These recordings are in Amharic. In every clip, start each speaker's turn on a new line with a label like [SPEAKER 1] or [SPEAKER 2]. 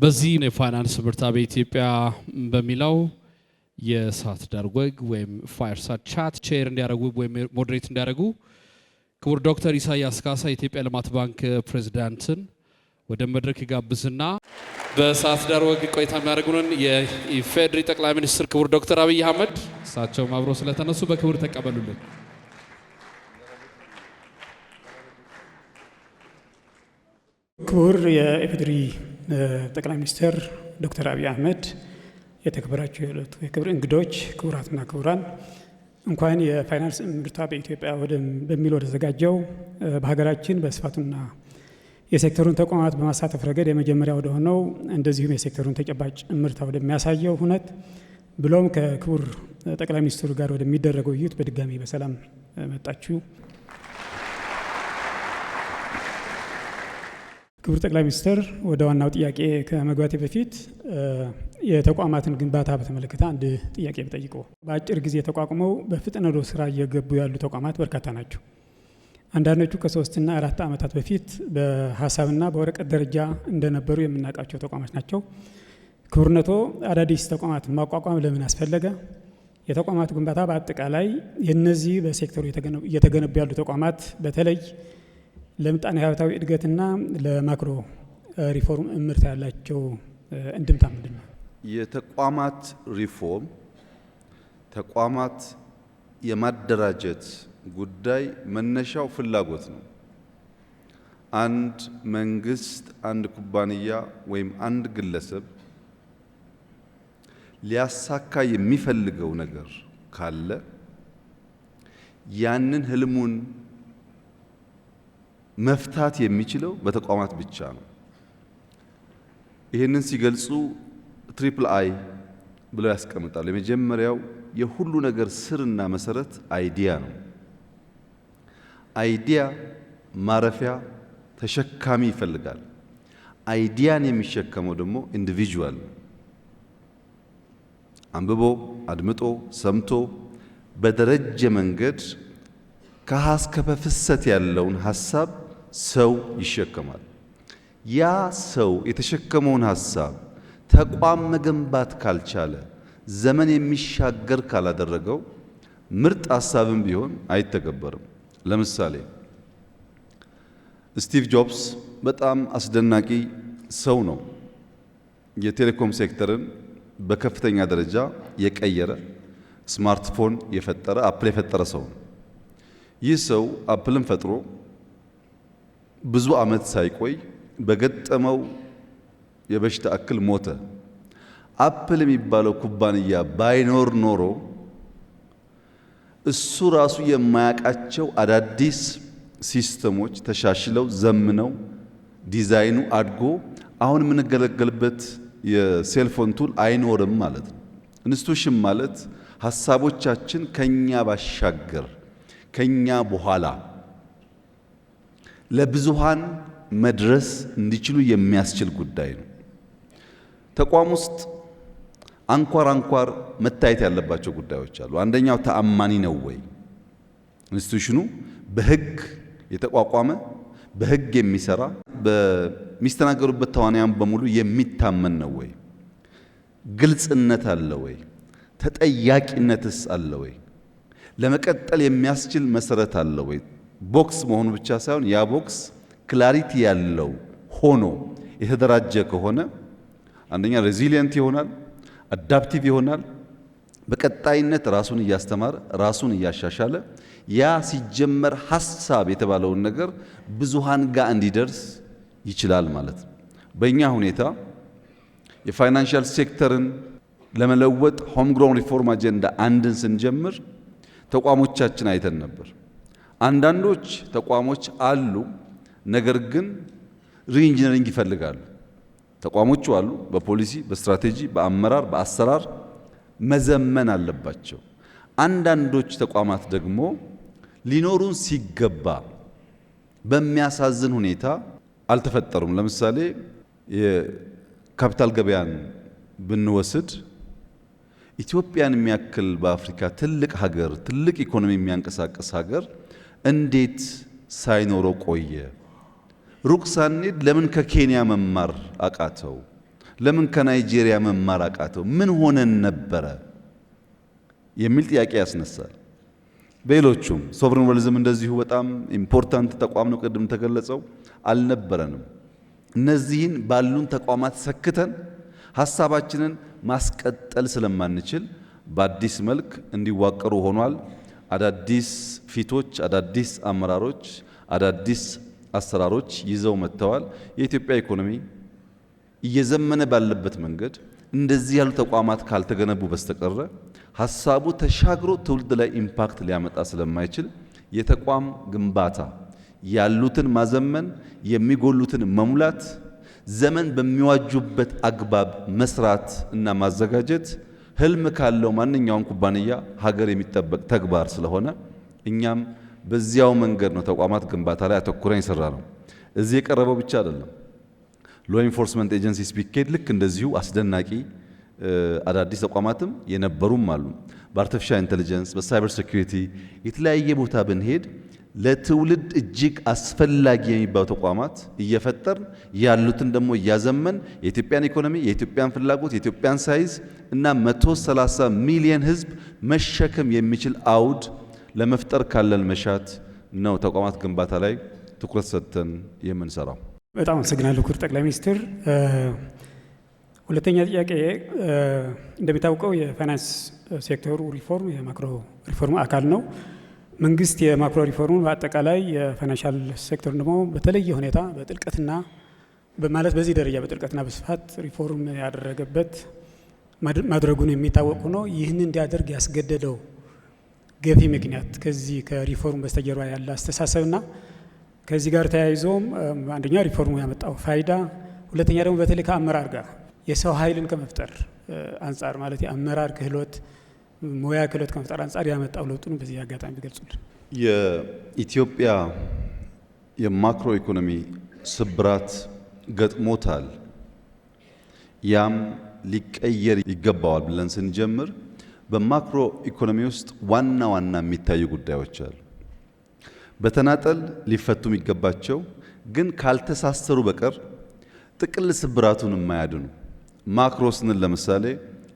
[SPEAKER 1] በዚህ የፋይናንስ ምርታ በኢትዮጵያ በሚለው የእሳት ዳር ወግ ወይም ፋየርሳይድ ቻት ቼር እንዲያደርጉ ወይም ሞዴሬት እንዲያደርጉ ክቡር ዶክተር ኢሳያስ ካሳ የኢትዮጵያ ልማት ባንክ ፕሬዝዳንትን ወደ መድረክ ይጋብዝና በእሳት ዳር ወግ ቆይታ የሚያደርጉንን የኢፌዴሪ ጠቅላይ ሚኒስትር ክቡር ዶክተር አብይ አህመድ እሳቸውም አብረው ስለተነሱ በክብር ተቀበሉልን።
[SPEAKER 2] ክቡር የኢፌዴሪ ጠቅላይ ሚኒስትር ዶክተር አብይ አህመድ፣ የተከበራችሁ የዕለቱ የክብር እንግዶች፣ ክቡራትና ክቡራን፣ እንኳን የፋይናንስ ምርታ በኢትዮጵያ በሚል ወደ ተዘጋጀው በሀገራችን በስፋቱና የሴክተሩን ተቋማት በማሳተፍ ረገድ የመጀመሪያ ወደ ሆነው እንደዚሁም የሴክተሩን ተጨባጭ ምርታ ወደሚያሳየው ሁነት ብሎም ከክቡር ጠቅላይ ሚኒስትሩ ጋር ወደሚደረገው ውይይት በድጋሚ በሰላም መጣችሁ። ክቡር ጠቅላይ ሚኒስትር፣ ወደ ዋናው ጥያቄ ከመግባቴ በፊት የተቋማትን ግንባታ በተመለከተ አንድ ጥያቄ ብጠይቆ። በአጭር ጊዜ ተቋቁመው በፍጥነት ወደ ስራ እየገቡ ያሉ ተቋማት በርካታ ናቸው። አንዳንዶቹ ከ3 እና 4 ዓመታት በፊት በሀሳብና በወረቀት ደረጃ እንደነበሩ የምናውቃቸው ተቋማት ናቸው። ክቡርነቶ አዳዲስ ተቋማት ማቋቋም ለምን አስፈለገ? የተቋማት ግንባታ በአጠቃላይ የነዚህ በሴክተሩ እየተገነቡ ያሉ ተቋማት በተለይ ለምጣኔ ሀብታዊ እድገትና ለማክሮ ሪፎርም እምርታ ያላቸው እንድምታ ምንድን ነው?
[SPEAKER 3] የተቋማት ሪፎርም ተቋማት የማደራጀት ጉዳይ መነሻው ፍላጎት ነው። አንድ መንግስት፣ አንድ ኩባንያ ወይም አንድ ግለሰብ ሊያሳካ የሚፈልገው ነገር ካለ ያንን ህልሙን መፍታት የሚችለው በተቋማት ብቻ ነው። ይህንን ሲገልጹ ትሪፕል አይ ብለው ያስቀምጣሉ። የመጀመሪያው የሁሉ ነገር ስርና መሰረት አይዲያ ነው። አይዲያ ማረፊያ ተሸካሚ ይፈልጋል። አይዲያን የሚሸከመው ደግሞ ኢንዲቪጁዋል አንብቦ አድምጦ ሰምቶ በደረጀ መንገድ ከሀስከፈ ፍሰት ያለውን ሀሳብ ሰው ይሸከማል። ያ ሰው የተሸከመውን ሀሳብ ተቋም መገንባት ካልቻለ፣ ዘመን የሚሻገር ካላደረገው ምርጥ ሀሳብም ቢሆን አይተገበርም። ለምሳሌ ስቲቭ ጆብስ በጣም አስደናቂ ሰው ነው። የቴሌኮም ሴክተርን በከፍተኛ ደረጃ የቀየረ፣ ስማርትፎን የፈጠረ፣ አፕል የፈጠረ ሰው ነው። ይህ ሰው አፕልን ፈጥሮ ብዙ ዓመት ሳይቆይ በገጠመው የበሽታ እክል ሞተ። አፕል የሚባለው ኩባንያ ባይኖር ኖሮ እሱ ራሱ የማያውቃቸው አዳዲስ ሲስተሞች ተሻሽለው ዘምነው ዲዛይኑ አድጎ አሁን የምንገለገልበት የሴልፎን ቱል አይኖርም ማለት ነው። ኢንስቲትዩሽን ማለት ሀሳቦቻችን ከኛ ባሻገር ከኛ በኋላ ለብዙሃን መድረስ እንዲችሉ የሚያስችል ጉዳይ ነው። ተቋም ውስጥ አንኳር መታየት ያለባቸው ጉዳዮች አሉ። አንደኛው ተአማኒ ነው ወይ? ኢንስቲትዩሽኑ በሕግ የተቋቋመ በሕግ የሚሰራ በሚስተናገሩበት ተዋናያን በሙሉ የሚታመን ነው ወይ? ግልጽነት አለ ወይ? ተጠያቂነትስ አለ ወይ? ለመቀጠል የሚያስችል መሰረት አለ ወይ? ቦክስ መሆኑ ብቻ ሳይሆን ያ ቦክስ ክላሪቲ ያለው ሆኖ የተደራጀ ከሆነ አንደኛ ሬዚሊየንት ይሆናል፣ አዳፕቲቭ ይሆናል። በቀጣይነት ራሱን እያስተማረ ራሱን እያሻሻለ ያ ሲጀመር ሐሳብ የተባለውን ነገር ብዙሃን ጋር እንዲደርስ ይችላል ማለት ነው። በእኛ ሁኔታ የፋይናንሻል ሴክተርን ለመለወጥ ሆም ግሮውን ሪፎርም አጀንዳ አንድን ስንጀምር ተቋሞቻችን አይተን ነበር። አንዳንዶች ተቋሞች አሉ፣ ነገር ግን ሪኢንጂነሪንግ ይፈልጋሉ። ተቋሞቹ አሉ፣ በፖሊሲ በስትራቴጂ በአመራር በአሰራር መዘመን አለባቸው። አንዳንዶች ተቋማት ደግሞ ሊኖሩን ሲገባ በሚያሳዝን ሁኔታ አልተፈጠሩም። ለምሳሌ የካፒታል ገበያን ብንወስድ ኢትዮጵያን የሚያክል በአፍሪካ ትልቅ ሀገር፣ ትልቅ ኢኮኖሚ የሚያንቀሳቅስ ሀገር እንዴት ሳይኖረው ቆየ? ሩቅ ሳንሄድ ለምን ከኬንያ መማር አቃተው? ለምን ከናይጄሪያ መማር አቃተው? ምን ሆነን ነበረ የሚል ጥያቄ ያስነሳል። በሌሎቹም ሶቨሬን ዌልዝም እንደዚሁ በጣም ኢምፖርታንት ተቋም ነው። ቅድም ተገለጸው አልነበረንም። እነዚህን ባሉን ተቋማት ሰክተን ሐሳባችንን ማስቀጠል ስለማንችል በአዲስ መልክ እንዲዋቀሩ ሆኗል። አዳዲስ ፊቶች፣ አዳዲስ አመራሮች፣ አዳዲስ አሰራሮች ይዘው መጥተዋል። የኢትዮጵያ ኢኮኖሚ እየዘመነ ባለበት መንገድ እንደዚህ ያሉ ተቋማት ካልተገነቡ በስተቀረ ሐሳቡ ተሻግሮ ትውልድ ላይ ኢምፓክት ሊያመጣ ስለማይችል የተቋም ግንባታ ያሉትን ማዘመን፣ የሚጎሉትን መሙላት፣ ዘመን በሚዋጁበት አግባብ መስራት እና ማዘጋጀት ህልም ካለው ማንኛውም ኩባንያ ሀገር የሚጠበቅ ተግባር ስለሆነ እኛም በዚያው መንገድ ነው ተቋማት ግንባታ ላይ አተኩረን የሰራ ነው። እዚህ የቀረበው ብቻ አይደለም። ሎ ኢንፎርስመንት ኤጀንሲስ ቢኬድ ልክ እንደዚሁ አስደናቂ አዳዲስ ተቋማትም የነበሩም አሉ። በአርቲፊሻል ኢንተለጀንስ፣ በሳይበር ሴኩሪቲ የተለያየ ቦታ ብንሄድ ለትውልድ እጅግ አስፈላጊ የሚባሉ ተቋማት እየፈጠርን ያሉትን ደግሞ እያዘመን የኢትዮጵያን ኢኮኖሚ፣ የኢትዮጵያን ፍላጎት፣ የኢትዮጵያን ሳይዝ እና 130 ሚሊዮን ህዝብ መሸከም የሚችል አውድ ለመፍጠር ካለን መሻት ነው ተቋማት ግንባታ ላይ ትኩረት ሰጥተን የምንሰራው።
[SPEAKER 2] በጣም አመሰግናለሁ ክቡር ጠቅላይ ሚኒስትር። ሁለተኛ ጥያቄ እንደሚታወቀው የፋይናንስ ሴክተሩ ሪፎርም የማክሮ ሪፎርም አካል ነው። መንግስት የማክሮ ሪፎርሙን በአጠቃላይ የፋይናንሻል ሴክተሩን ደግሞ በተለየ ሁኔታ በጥልቀትና በማለት በዚህ ደረጃ በጥልቀትና በስፋት ሪፎርም ያደረገበት ማድረጉን የሚታወቅ ሆኖ ይህንን እንዲያደርግ ያስገደደው ገፊ ምክንያት ከዚህ ከሪፎርም በስተጀርባ ያለ አስተሳሰብና ከዚህ ጋር ተያይዞም አንደኛ ሪፎርሙ ያመጣው ፋይዳ፣ ሁለተኛ ደግሞ በተለይ ከአመራር ጋር የሰው ኃይልን ከመፍጠር አንጻር ማለት የአመራር ክህሎት ሙያ ክህሎት ከመፍጠር አንጻር ያመጣው ለውጡን በዚህ አጋጣሚ ቢገልጹልን።
[SPEAKER 3] የኢትዮጵያ የማክሮ ኢኮኖሚ ስብራት ገጥሞታል። ያም ሊቀየር ይገባዋል ብለን ስንጀምር በማክሮ ኢኮኖሚ ውስጥ ዋና ዋና የሚታዩ ጉዳዮች አሉ። በተናጠል ሊፈቱ የሚገባቸው ግን ካልተሳሰሩ በቀር ጥቅል ስብራቱን የማያድኑ ማክሮ ስንል ለምሳሌ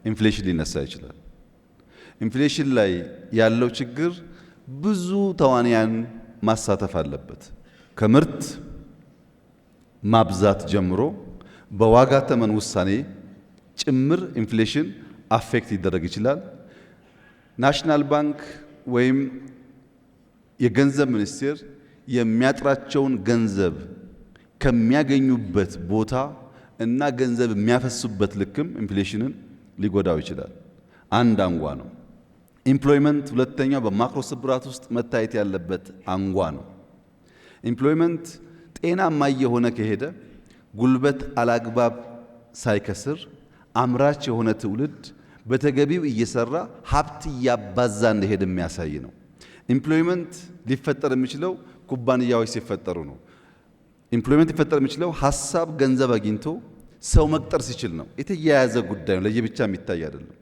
[SPEAKER 3] ኢንፍሌሽን ሊነሳ ይችላል። ኢንፍሌሽን ላይ ያለው ችግር ብዙ ተዋንያን ማሳተፍ አለበት። ከምርት ማብዛት ጀምሮ በዋጋ ተመን ውሳኔ ጭምር ኢንፍሌሽን አፌክት ሊደረግ ይችላል። ናሽናል ባንክ ወይም የገንዘብ ሚኒስቴር የሚያጥራቸውን ገንዘብ ከሚያገኙበት ቦታ እና ገንዘብ የሚያፈሱበት ልክም ኢንፍሌሽንን ሊጎዳው ይችላል። አንድ አንጓ ነው። ኢምፕሎይመንት ሁለተኛው በማክሮ ስብራት ውስጥ መታየት ያለበት አንጓ ነው። ኢምፕሎይመንት ጤናማ የሆነ ከሄደ ጉልበት አላግባብ ሳይከስር አምራች የሆነ ትውልድ በተገቢው እየሰራ ሀብት እያባዛ እንደሄደ የሚያሳይ ነው። ኢምፕሎይመንት ሊፈጠር የሚችለው ኩባንያዎች ሲፈጠሩ ነው። ኢምፕሎይመንት ሊፈጠር የሚችለው ሀሳብ ገንዘብ አግኝቶ ሰው መቅጠር ሲችል ነው። የተያያዘ ጉዳይ ነው፣ ለየብቻ የሚታይ አይደለም።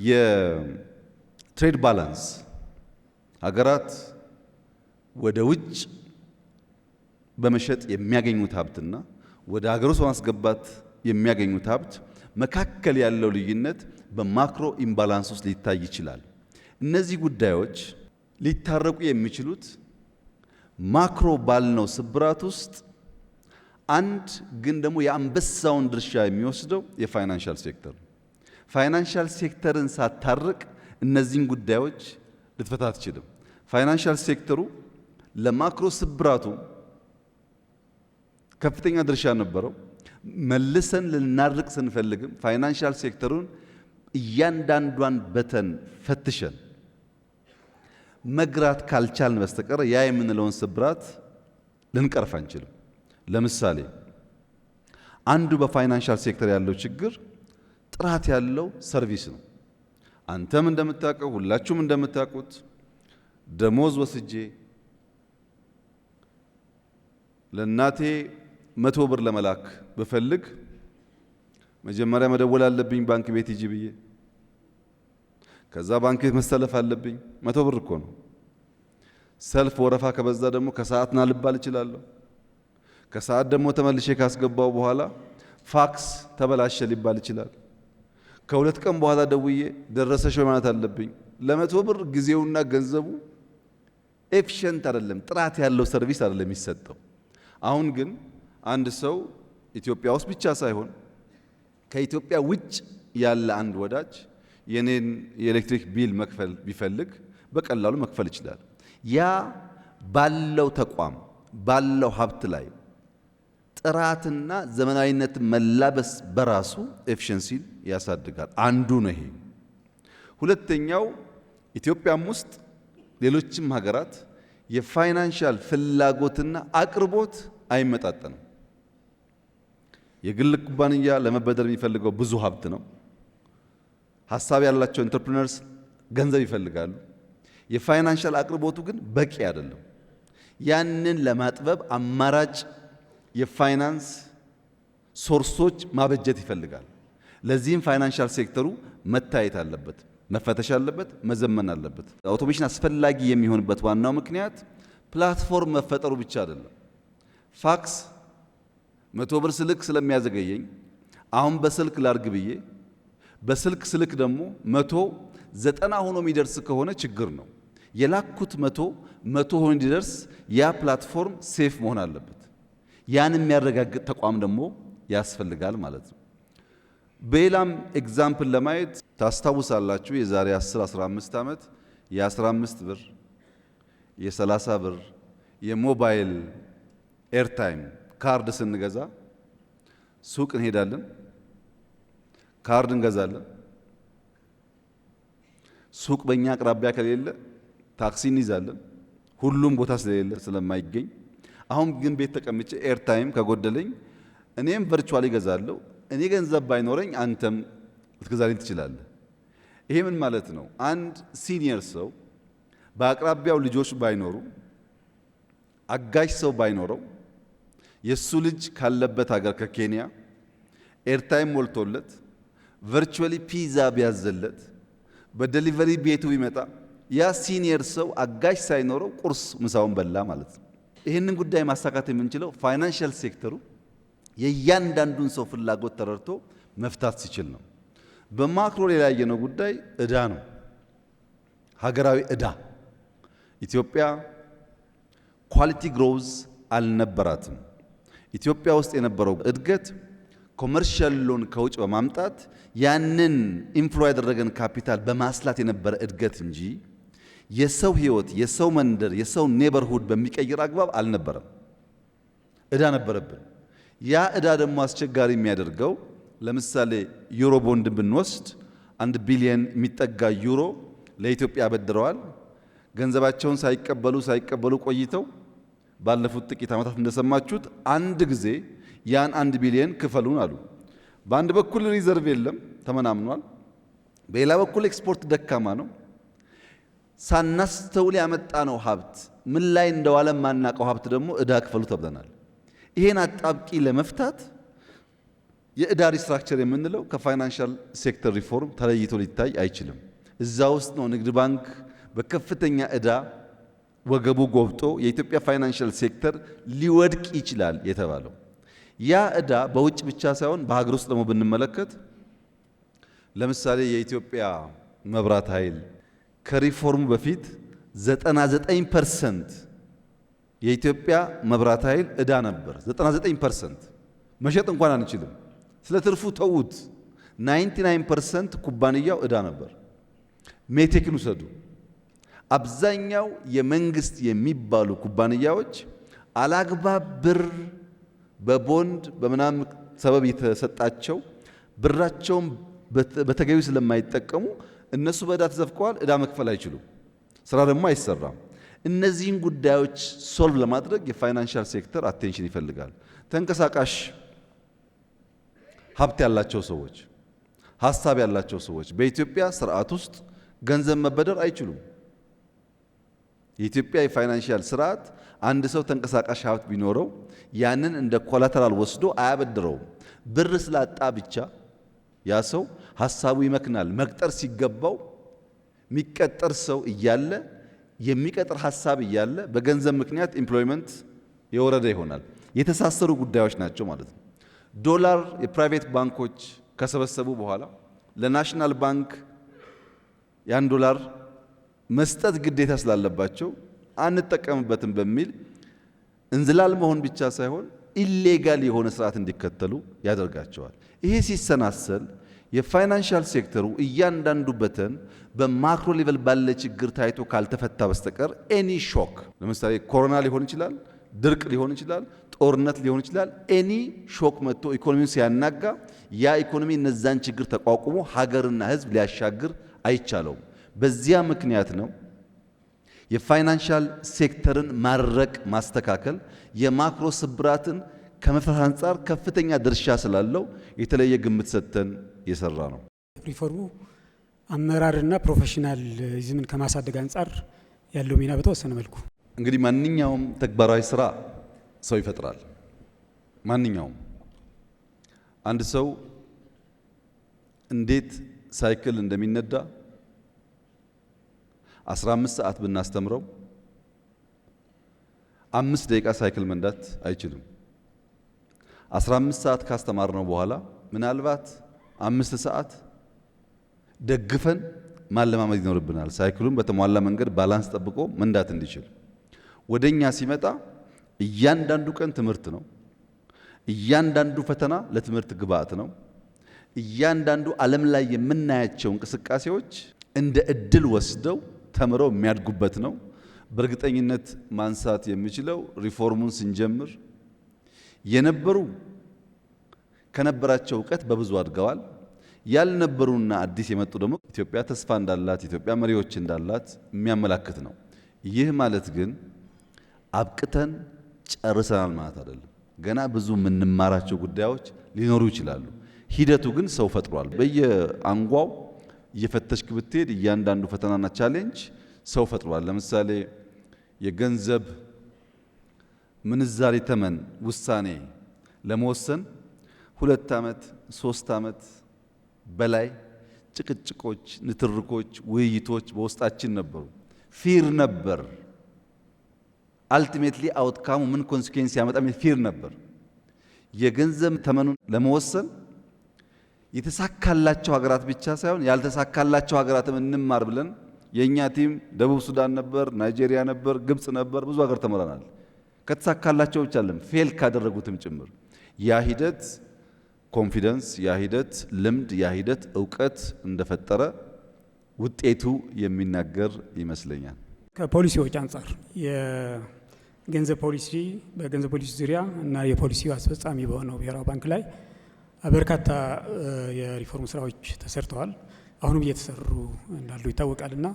[SPEAKER 3] የትሬድ ባላንስ ሀገራት ወደ ውጭ በመሸጥ የሚያገኙት ሀብትና ወደ ሀገር ውስጥ በማስገባት የሚያገኙት ሀብት መካከል ያለው ልዩነት በማክሮ ኢምባላንስ ውስጥ ሊታይ ይችላል። እነዚህ ጉዳዮች ሊታረቁ የሚችሉት ማክሮ ባልነው ስብራት ውስጥ አንድ ግን ደግሞ የአንበሳውን ድርሻ የሚወስደው የፋይናንሻል ሴክተር ነው። ፋይናንሻል ሴክተርን ሳታርቅ እነዚህን ጉዳዮች ልትፈታ አትችልም። ፋይናንሻል ሴክተሩ ለማክሮ ስብራቱ ከፍተኛ ድርሻ ነበረው። መልሰን ልናርቅ ስንፈልግም ፋይናንሻል ሴክተሩን እያንዳንዷን በተን ፈትሸን መግራት ካልቻልን በስተቀር ያ የምንለውን ስብራት ልንቀርፍ አንችልም። ለምሳሌ አንዱ በፋይናንሻል ሴክተር ያለው ችግር ጥራት ያለው ሰርቪስ ነው። አንተም እንደምታውቀው ሁላችሁም እንደምታውቁት ደሞዝ ወስጄ ለእናቴ 100 ብር ለመላክ ብፈልግ መጀመሪያ መደወል አለብኝ ባንክ ቤት ሂጂ ብዬ። ከዛ ባንክ ቤት መሰለፍ አለብኝ። 100 ብር እኮ ነው። ሰልፍ ወረፋ ከበዛ ደግሞ ከሰዓት ና ልባል እችላለሁ። ከሰዓት ደግሞ ተመልሼ ካስገባው በኋላ ፋክስ ተበላሸ ሊባል ይችላል። ከሁለት ቀን በኋላ ደውዬ ደረሰሽ ማለት አለብኝ። ለ100 ብር ጊዜውና ገንዘቡ ኤፊሽንት አይደለም፣ ጥራት ያለው ሰርቪስ አይደለም የሚሰጠው። አሁን ግን አንድ ሰው ኢትዮጵያ ውስጥ ብቻ ሳይሆን ከኢትዮጵያ ውጭ ያለ አንድ ወዳጅ የኔን የኤሌክትሪክ ቢል መክፈል ቢፈልግ በቀላሉ መክፈል ይችላል። ያ ባለው ተቋም ባለው ሀብት ላይ ጥራትና ዘመናዊነት መላበስ በራሱ ኤፊሽንሲን ያሳድጋል። አንዱ ነው ይሄ። ሁለተኛው ኢትዮጵያም ውስጥ ሌሎችም ሀገራት የፋይናንሻል ፍላጎትና አቅርቦት አይመጣጠንም። የግል ኩባንያ ለመበደር የሚፈልገው ብዙ ሀብት ነው። ሀሳብ ያላቸው ኢንተርፕሪነርስ ገንዘብ ይፈልጋሉ። የፋይናንሻል አቅርቦቱ ግን በቂ አይደለም። ያንን ለማጥበብ አማራጭ የፋይናንስ ሶርሶች ማበጀት ይፈልጋል። ለዚህም ፋይናንሻል ሴክተሩ መታየት አለበት፣ መፈተሽ አለበት፣ መዘመን አለበት። አውቶሜሽን አስፈላጊ የሚሆንበት ዋናው ምክንያት ፕላትፎርም መፈጠሩ ብቻ አይደለም። ፋክስ 100 ብር ስልክ ስለሚያዘገየኝ አሁን በስልክ ላርግ ብዬ በስልክ ስልክ ደግሞ 190 ሆኖ የሚደርስ ከሆነ ችግር ነው። የላኩት 100 ሆኖ እንዲደርስ ያ ፕላትፎርም ሴፍ መሆን አለበት። ያን የሚያረጋግጥ ተቋም ደግሞ ያስፈልጋል ማለት ነው። በሌላም ኤግዛምፕል ለማየት ታስታውሳላችሁ፣ የዛሬ 10-15 ዓመት የ15 ብር የ30 ብር የሞባይል ኤርታይም ካርድ ስንገዛ ሱቅ እንሄዳለን፣ ካርድ እንገዛለን። ሱቅ በእኛ አቅራቢያ ከሌለ ታክሲ እንይዛለን፣ ሁሉም ቦታ ስለሌለ ስለማይገኝ። አሁን ግን ቤት ተቀምጬ ኤርታይም ከጎደለኝ እኔም ቨርቹዋሊ ገዛለሁ። እኔ ገንዘብ ባይኖረኝ አንተም ልትገዛልኝ ትችላለህ። ይሄ ምን ማለት ነው? አንድ ሲኒየር ሰው በአቅራቢያው ልጆች ባይኖሩ፣ አጋዥ ሰው ባይኖረው፣ የሱ ልጅ ካለበት ሀገር ከኬንያ ኤርታይም ሞልቶለት ቨርቹዋሊ ፒዛ ቢያዘለት በዴሊቨሪ ቤቱ ቢመጣ ያ ሲኒየር ሰው አጋዥ ሳይኖረው ቁርስ ምሳውን በላ ማለት ነው። ይህንን ጉዳይ ማሳካት የምንችለው ፋይናንሻል ሴክተሩ የእያንዳንዱን ሰው ፍላጎት ተረድቶ መፍታት ሲችል ነው። በማክሮ ሌላ ያየነው ጉዳይ ዕዳ ነው። ሀገራዊ ዕዳ። ኢትዮጵያ ኳሊቲ ግሮዝ አልነበራትም። ኢትዮጵያ ውስጥ የነበረው እድገት ኮመርሻል ሎን ከውጭ በማምጣት ያንን ኢንፍሎ ያደረገን ካፒታል በማስላት የነበረ እድገት እንጂ የሰው ህይወት፣ የሰው መንደር፣ የሰው ኔበርሁድ በሚቀይር አግባብ አልነበረም። ዕዳ ነበረብን። ያ ዕዳ ደግሞ አስቸጋሪ የሚያደርገው ለምሳሌ ዩሮ ቦንድ ብንወስድ 1 ቢሊዮን የሚጠጋ ዩሮ ለኢትዮጵያ አበድረዋል። ገንዘባቸውን ሳይቀበሉ ቆይተው ባለፉት ጥቂት ዓመታት እንደሰማችሁት አንድ ጊዜ ያን 1 ቢሊዮን ክፈሉን አሉ። በአንድ በኩል ሪዘርቭ የለም ተመናምኗል፣ በሌላ በኩል ኤክስፖርት ደካማ ነው። ሳናስተውል ያመጣነው ሀብት ምን ላይ እንደዋለ ማናቀው ሀብት ደግሞ ዕዳ ክፈሉ ተብለናል። ይሄን አጣብቂ ለመፍታት የዕዳ ሪስትራክቸር የምንለው ከፋይናንሻል ሴክተር ሪፎርም ተለይቶ ሊታይ አይችልም። እዛ ውስጥ ነው ንግድ ባንክ በከፍተኛ ዕዳ ወገቡ ጎብጦ የኢትዮጵያ ፋይናንሻል ሴክተር ሊወድቅ ይችላል የተባለው። ያ ዕዳ በውጭ ብቻ ሳይሆን በሀገር ውስጥ ደግሞ ብንመለከት ለምሳሌ የኢትዮጵያ መብራት ኃይል ከሪፎርሙ በፊት 99% የኢትዮጵያ መብራት ኃይል ዕዳ ነበር። 99% መሸጥ እንኳን አንችልም። ስለ ትርፉ ተውት። 99% ኩባንያው ዕዳ ነበር። ሜቴክን ውሰዱ። አብዛኛው የመንግስት የሚባሉ ኩባንያዎች አላግባብ ብር በቦንድ በምናም ሰበብ የተሰጣቸው ብራቸውን በተገቢ ስለማይጠቀሙ እነሱ በዕዳ ተዘፍቀዋል። ዕዳ መክፈል አይችሉም። ስራ ደግሞ አይሰራም። እነዚህን ጉዳዮች ሶልቭ ለማድረግ የፋይናንሻል ሴክተር አቴንሽን ይፈልጋል። ተንቀሳቃሽ ሀብት ያላቸው ሰዎች፣ ሀሳብ ያላቸው ሰዎች በኢትዮጵያ ስርዓት ውስጥ ገንዘብ መበደር አይችሉም። የኢትዮጵያ የፋይናንሻል ስርዓት አንድ ሰው ተንቀሳቃሽ ሀብት ቢኖረው ያንን እንደ ኮላተራል ወስዶ አያበድረውም። ብር ስላጣ ብቻ ያ ሰው ሀሳቡ ይመክናል። መቅጠር ሲገባው የሚቀጠር ሰው እያለ የሚቀጥር ሀሳብ እያለ በገንዘብ ምክንያት ኤምፕሎይመንት የወረደ ይሆናል። የተሳሰሩ ጉዳዮች ናቸው ማለት ነው። ዶላር የፕራይቬት ባንኮች ከሰበሰቡ በኋላ ለናሽናል ባንክ ያን ዶላር መስጠት ግዴታ ስላለባቸው አንጠቀምበትም በሚል እንዝላል መሆን ብቻ ሳይሆን ኢሌጋል የሆነ ስርዓት እንዲከተሉ ያደርጋቸዋል። ይሄ ሲሰናሰል የፋይናንሻል ሴክተሩ እያንዳንዱ በተን በማክሮ ሌቨል ባለ ችግር ታይቶ ካልተፈታ በስተቀር ኤኒ ሾክ፣ ለምሳሌ ኮሮና ሊሆን ይችላል፣ ድርቅ ሊሆን ይችላል፣ ጦርነት ሊሆን ይችላል። ኤኒ ሾክ መጥቶ ኢኮኖሚውን ሲያናጋ ያ ኢኮኖሚ እነዛን ችግር ተቋቁሞ ሀገርና ሕዝብ ሊያሻግር አይቻለውም። በዚያ ምክንያት ነው የፋይናንሻል ሴክተርን ማረቅ ማስተካከል የማክሮ ስብራትን ከመፍታት አንጻር ከፍተኛ ድርሻ ስላለው የተለየ ግምት ሰጥተን የሰራ ነው።
[SPEAKER 2] ሪፎርሙ አመራርና ፕሮፌሽናሊዝምን ከማሳደግ አንጻር ያለው ሚና በተወሰነ መልኩ
[SPEAKER 3] እንግዲህ ማንኛውም ተግባራዊ ስራ ሰው ይፈጥራል። ማንኛውም አንድ ሰው እንዴት ሳይክል እንደሚነዳ 15 ሰዓት ብናስተምረው 5 ደቂቃ ሳይክል መንዳት አይችልም። 15 ሰዓት ካስተማርነው በኋላ ምናልባት 5 ሰዓት ደግፈን ማለማመድ ይኖርብናል። ሳይክሉን በተሟላ መንገድ ባላንስ ጠብቆ መንዳት እንዲችል። ወደኛ ሲመጣ እያንዳንዱ ቀን ትምህርት ነው። እያንዳንዱ ፈተና ለትምህርት ግብዓት ነው። እያንዳንዱ ዓለም ላይ የምናያቸው እንቅስቃሴዎች እንደ እድል ወስደው ተምረው የሚያድጉበት ነው። በእርግጠኝነት ማንሳት የሚችለው ሪፎርሙን ስንጀምር የነበሩ ከነበራቸው እውቀት በብዙ አድገዋል። ያልነበሩና አዲስ የመጡ ደግሞ ኢትዮጵያ ተስፋ እንዳላት፣ ኢትዮጵያ መሪዎች እንዳላት የሚያመላክት ነው። ይህ ማለት ግን አብቅተን ጨርሰናል ማለት አይደለም። ገና ብዙ የምንማራቸው ጉዳዮች ሊኖሩ ይችላሉ። ሂደቱ ግን ሰው ፈጥሯል። በየአንጓው እየፈተሽክ ብትሄድ እያንዳንዱ ፈተናና ቻሌንጅ ሰው ፈጥሯል። ለምሳሌ የገንዘብ ምንዛሪ ተመን ውሳኔ ለመወሰን 2 ዓመት 3 ዓመት በላይ ጭቅጭቆች፣ ንትርኮች፣ ውይይቶች በውስጣችን ነበሩ። ፊር ነበር። አልቲሜትሊ አውትካሙ ምን ኮንሲኩዌንስ ያመጣ ፊር ነበር። የገንዘብ ተመኑን ለመወሰን የተሳካላቸው ሀገራት ብቻ ሳይሆን ያልተሳካላቸው ሀገራትም እንማር ብለን የኛ ቲም ደቡብ ሱዳን ነበር፣ ናይጄሪያ ነበር፣ ግብጽ ነበር። ብዙ ሀገር ተመረናል። ከተሳካላቸው ብቻ አይደለም ፌል ካደረጉትም ጭምር። ያ ሂደት ኮንፊደንስ፣ ያ ሂደት ልምድ፣ ያ ሂደት እውቀት እንደፈጠረ ውጤቱ የሚናገር ይመስለኛል።
[SPEAKER 2] ከፖሊሲዎች አንጻር የገንዘብ ፖሊሲ በገንዘብ ፖሊሲ ዙሪያ እና የፖሊሲው አስፈጻሚ በሆነው ብሔራዊ ባንክ ላይ በርካታ የሪፎርም ስራዎች ተሰርተዋል። አሁንም እየተሰሩ እንዳሉ ይታወቃል። እና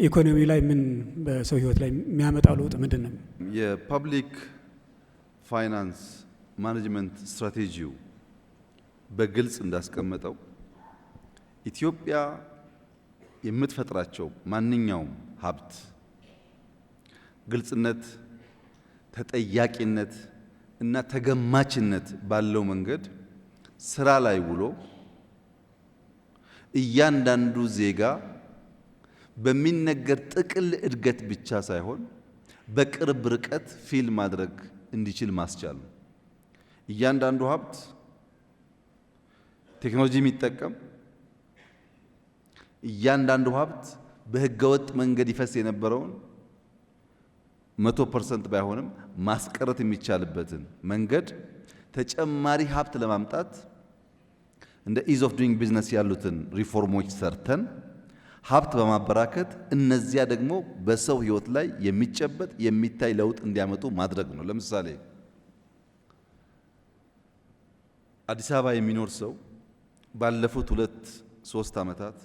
[SPEAKER 2] ኢኮኖሚ ላይ ምን በሰው ህይወት ላይ የሚያመጣው ለውጥ ምንድን ነው?
[SPEAKER 3] የፐብሊክ ፋይናንስ ማኔጅመንት ስትራቴጂው በግልጽ እንዳስቀመጠው ኢትዮጵያ የምትፈጥራቸው ማንኛውም ሀብት ግልጽነት፣ ተጠያቂነት እና ተገማችነት ባለው መንገድ ስራ ላይ ውሎ እያንዳንዱ ዜጋ በሚነገር ጥቅል እድገት ብቻ ሳይሆን በቅርብ ርቀት ፊል ማድረግ እንዲችል ማስቻል ነው። እያንዳንዱ ሀብት ቴክኖሎጂ የሚጠቀም እያንዳንዱ ሀብት በህገወጥ መንገድ ይፈስ የነበረውን 100% ባይሆንም ማስቀረት የሚቻልበትን መንገድ ተጨማሪ ሀብት ለማምጣት እንደ ኢዝ ኦፍ ዱይንግ ቢዝነስ ያሉትን ሪፎርሞች ሰርተን ሀብት በማበራከት እነዚያ ደግሞ በሰው ህይወት ላይ የሚጨበጥ የሚታይ ለውጥ እንዲያመጡ ማድረግ ነው። ለምሳሌ አዲስ አበባ የሚኖር ሰው ባለፉት 2-3 ዓመታት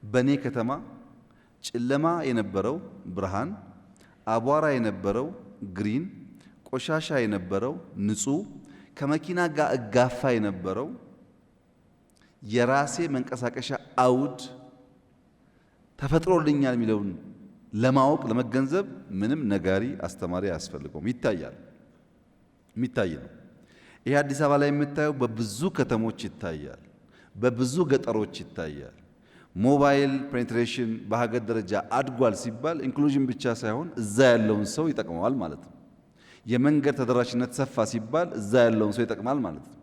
[SPEAKER 3] በኔ ከተማ ጨለማ የነበረው ብርሃን፣ አቧራ የነበረው ግሪን፣ ቆሻሻ የነበረው ንጹህ፣ ከመኪና ጋር እጋፋ የነበረው የራሴ መንቀሳቀሻ አውድ ተፈጥሮልኛል የሚለውን ለማወቅ ለመገንዘብ ምንም ነጋሪ አስተማሪ አያስፈልገውም። ይታያል፣ የሚታይ ነው። ይሄ አዲስ አበባ ላይ የምታየው በብዙ ከተሞች ይታያል፣ በብዙ ገጠሮች ይታያል። ሞባይል ፔኔትሬሽን በሀገር ደረጃ አድጓል ሲባል ኢንክሉዥን ብቻ ሳይሆን እዛ ያለውን ሰው ይጠቅመዋል ማለት ነው። የመንገድ ተደራሽነት ሰፋ ሲባል እዛ ያለውን ሰው ይጠቅማል ማለት ነው።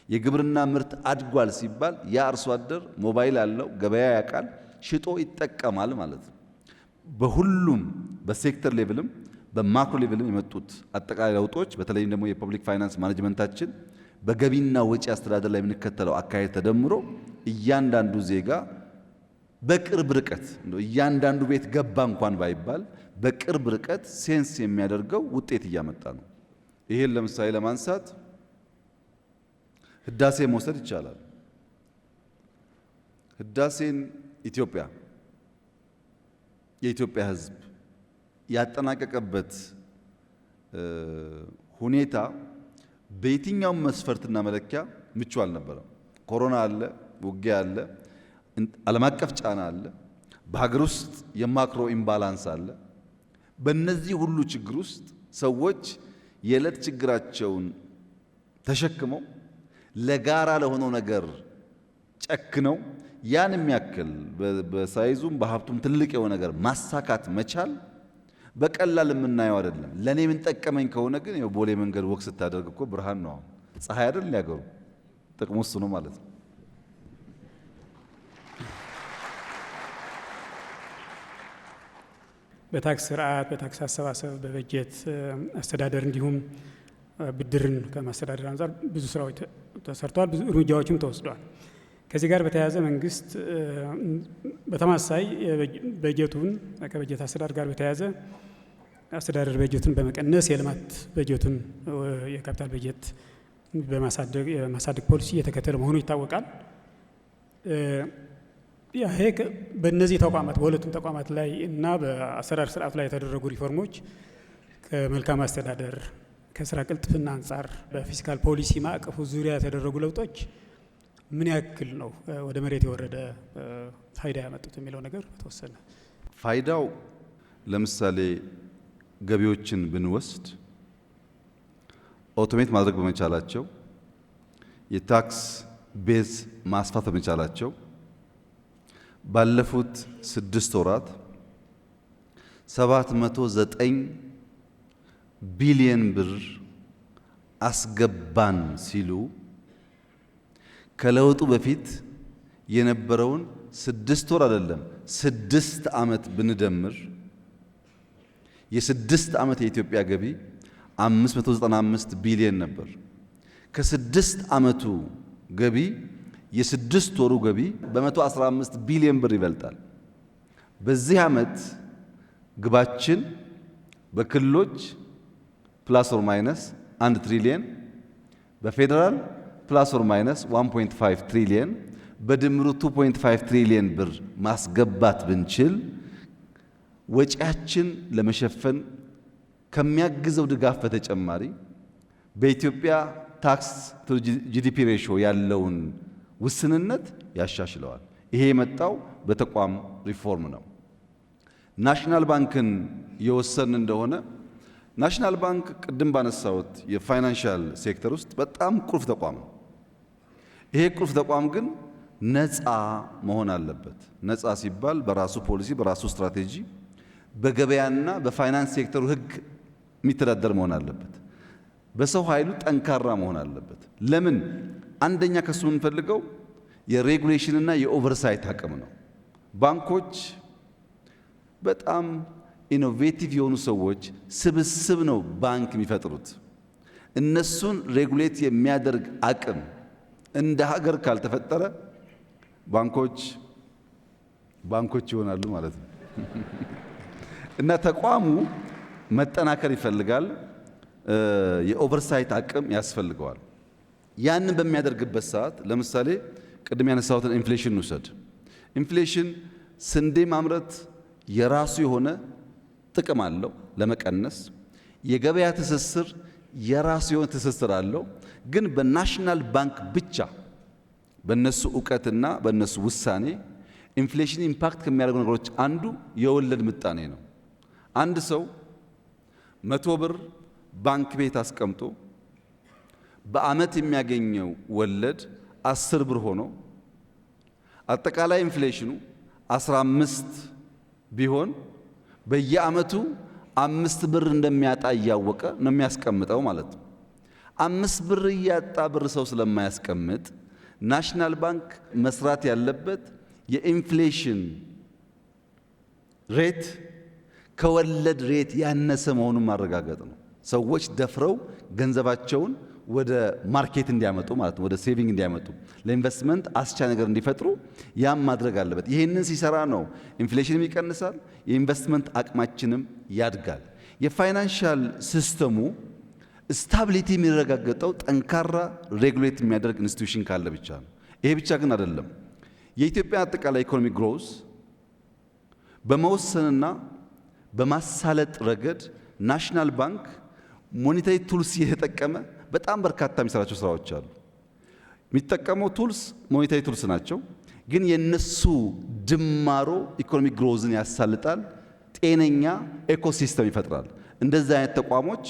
[SPEAKER 3] የግብርና ምርት አድጓል ሲባል ያ አርሶ አደር ሞባይል አለው፣ ገበያ ያውቃል፣ ሽጦ ይጠቀማል ማለት ነው። በሁሉም በሴክተር ሌቭልም በማክሮ ሌቭልም የመጡት አጠቃላይ ለውጦች በተለይም ደግሞ የፐብሊክ ፋይናንስ ማኔጅመንታችን በገቢና ወጪ አስተዳደር ላይ የምንከተለው አካሄድ ተደምሮ እያንዳንዱ ዜጋ በቅርብ ርቀት እያንዳንዱ ቤት ገባ እንኳን ባይባል በቅርብ ርቀት ሴንስ የሚያደርገው ውጤት እያመጣ ነው። ይሄን ለምሳሌ ለማንሳት ህዳሴ መውሰድ ይቻላል። ህዳሴን የኢትዮጵያ ህዝብ ያጠናቀቀበት ሁኔታ በየትኛውም መስፈርትና መለኪያ ምቹ አልነበረም። ኮሮና አለ፣ ውጊያ አለ፣ ዓለም አቀፍ ጫና አለ፣ በሀገር ውስጥ የማክሮ ኢምባላንስ አለ። በእነዚህ ሁሉ ችግር ውስጥ ሰዎች የዕለት ችግራቸውን ተሸክመው ለጋራ ለሆነው ነገር ጨክነው ያን የሚያክል በሳይዙም በሀብቱም ትልቅ የሆነ ነገር ማሳካት መቻል በቀላል የምናየው አይደለም። ለኔ ምን ጠቀመኝ ከሆነ ግን ቦሌ መንገድ ወክ ስታደርግ እኮ ብርሃን ነው። ፀሐይ አይደል ያገሩ ጥቅሙ እሱ ነው ማለት ነው።
[SPEAKER 2] በታክስ ስርዓት፣ በታክስ አሰባሰብ፣ በበጀት አስተዳደር እንዲሁም ብድርን ከማስተዳደር አንጻር ብዙ ስራዎች ተሰርተዋል፣ ብዙ እርምጃዎችም ተወስደዋል። ከዚህ ጋር በተያያዘ መንግስት በተመሳሳይ በጀቱን ከበጀት አስተዳደር ጋር በተያያዘ አስተዳደር በጀቱን በመቀነስ የልማት በጀቱን የካፒታል በጀት በማሳደግ ፖሊሲ እየተከተለ መሆኑ ይታወቃል። ይሄ በእነዚህ ተቋማት በሁለቱም ተቋማት ላይ እና በአሰራር ስርዓቱ ላይ የተደረጉ ሪፎርሞች ከመልካም አስተዳደር ከስራ ቅልጥፍና አንጻር በፊስካል ፖሊሲ ማዕቀፉ ዙሪያ የተደረጉ ለውጦች ምን ያክል ነው ወደ መሬት የወረደ ፋይዳ ያመጡት የሚለው ነገር ተወሰነ።
[SPEAKER 3] ፋይዳው ለምሳሌ ገቢዎችን ብንወስድ ኦቶሜት ማድረግ በመቻላቸው የታክስ ቤዝ ማስፋት በመቻላቸው ባለፉት 6 ወራት 709 ቢሊዮን ብር አስገባን ሲሉ ከለውጡ በፊት የነበረውን 6 ወር አይደለም 6 ዓመት ብንደምር የ6 ዓመት የኢትዮጵያ ገቢ 595 ቢሊዮን ነበር። ከ6 ዓመቱ ገቢ የ6 ወሩ ገቢ በ115 ቢሊዮን ብር ይበልጣል። በዚህ ዓመት ግባችን በክልሎች ፕላስ ኦር ማይነስ 1 ትሪሊየን፣ በፌደራል ፕላስ ኦር ማይነስ 1.5 ትሪሊየን፣ በድምሩ 2.5 ትሪሊየን ብር ማስገባት ብንችል ወጪያችን ለመሸፈን ከሚያግዘው ድጋፍ በተጨማሪ በኢትዮጵያ ታክስ ቱ ጂዲፒ ሬሾ ያለውን ውስንነት ያሻሽለዋል። ይሄ የመጣው በተቋም ሪፎርም ነው። ናሽናል ባንክን የወሰን እንደሆነ ናሽናል ባንክ ቅድም ባነሳሁት የፋይናንሻል ሴክተር ውስጥ በጣም ቁልፍ ተቋም ነው። ይሄ ቁልፍ ተቋም ግን ነፃ መሆን አለበት። ነፃ ሲባል በራሱ ፖሊሲ፣ በራሱ ስትራቴጂ፣ በገበያና በፋይናንስ ሴክተሩ ሕግ የሚተዳደር መሆን አለበት። በሰው ኃይሉ ጠንካራ መሆን አለበት። ለምን? አንደኛ ከሱ የምንፈልገው የሬጉሌሽንና የኦቨርሳይት አቅም ነው። ባንኮች በጣም ኢኖቬቲቭ የሆኑ ሰዎች ስብስብ ነው ባንክ የሚፈጥሩት። እነሱን ሬጉሌት የሚያደርግ አቅም እንደ ሀገር ካልተፈጠረ ባንኮች ይሆናሉ ማለት ነው። እና ተቋሙ መጠናከር ይፈልጋል። የኦቨርሳይት አቅም ያስፈልገዋል። ያንን በሚያደርግበት ሰዓት ለምሳሌ ቅድም ያነሳሁትን ኢንፍሌሽን ውሰድ። ኢንፍሌሽን ስንዴ ማምረት የራሱ የሆነ ጥቅም አለው ለመቀነስ። የገበያ ትስስር የራሱ የሆነ ትስስር አለው። ግን በናሽናል ባንክ ብቻ በነሱ ዕውቀትና በነሱ ውሳኔ ኢንፍሌሽን ኢምፓክት ከሚያደርጉ ነገሮች አንዱ የወለድ ምጣኔ ነው። አንድ ሰው 100 ብር ባንክ ቤት አስቀምጦ በአመት የሚያገኘው ወለድ 10 ብር ሆኖ አጠቃላይ ኢንፍሌሽኑ 15 ቢሆን በየአመቱ 5 ብር እንደሚያጣ እያወቀ ነው የሚያስቀምጠው ማለት ነው። 5 ብር እያጣ ብር ሰው ስለማያስቀምጥ ናሽናል ባንክ መስራት ያለበት የኢንፍሌሽን ሬት ከወለድ ሬት ያነሰ መሆኑን ማረጋገጥ ነው። ሰዎች ደፍረው ገንዘባቸውን ወደ ማርኬት እንዲያመጡ ማለት ነው፣ ወደ ሴቪንግ እንዲያመጡ፣ ለኢንቨስትመንት አስቻይ ነገር እንዲፈጥሩ ያም ማድረግ አለበት። ይሄንን ሲሰራ ነው ኢንፍሌሽንም ይቀንሳል፣ የኢንቨስትመንት አቅማችንም ያድጋል። የፋይናንሻል ሲስተሙ ስታቢሊቲ የሚረጋገጠው ጠንካራ ሬጉሌት የሚያደርግ ኢንስቲትዩሽን ካለ ብቻ ነው። ይሄ ብቻ ግን አይደለም። የኢትዮጵያ አጠቃላይ ኢኮኖሚ ግሮዝ በመወሰንና በማሳለጥ ረገድ ናሽናል ባንክ ሞኔታሪ ቱልስ እየተጠቀመ በጣም በርካታ የሚሰራቸው ስራዎች አሉ። የሚጠቀመው ቱልስ ሞኔታሪ ቱልስ ናቸው፣ ግን የነሱ ድማሮ ኢኮኖሚ ግሮዝን ያሳልጣል፣ ጤነኛ ኢኮሲስተም ይፈጥራል። እንደዚህ አይነት ተቋሞች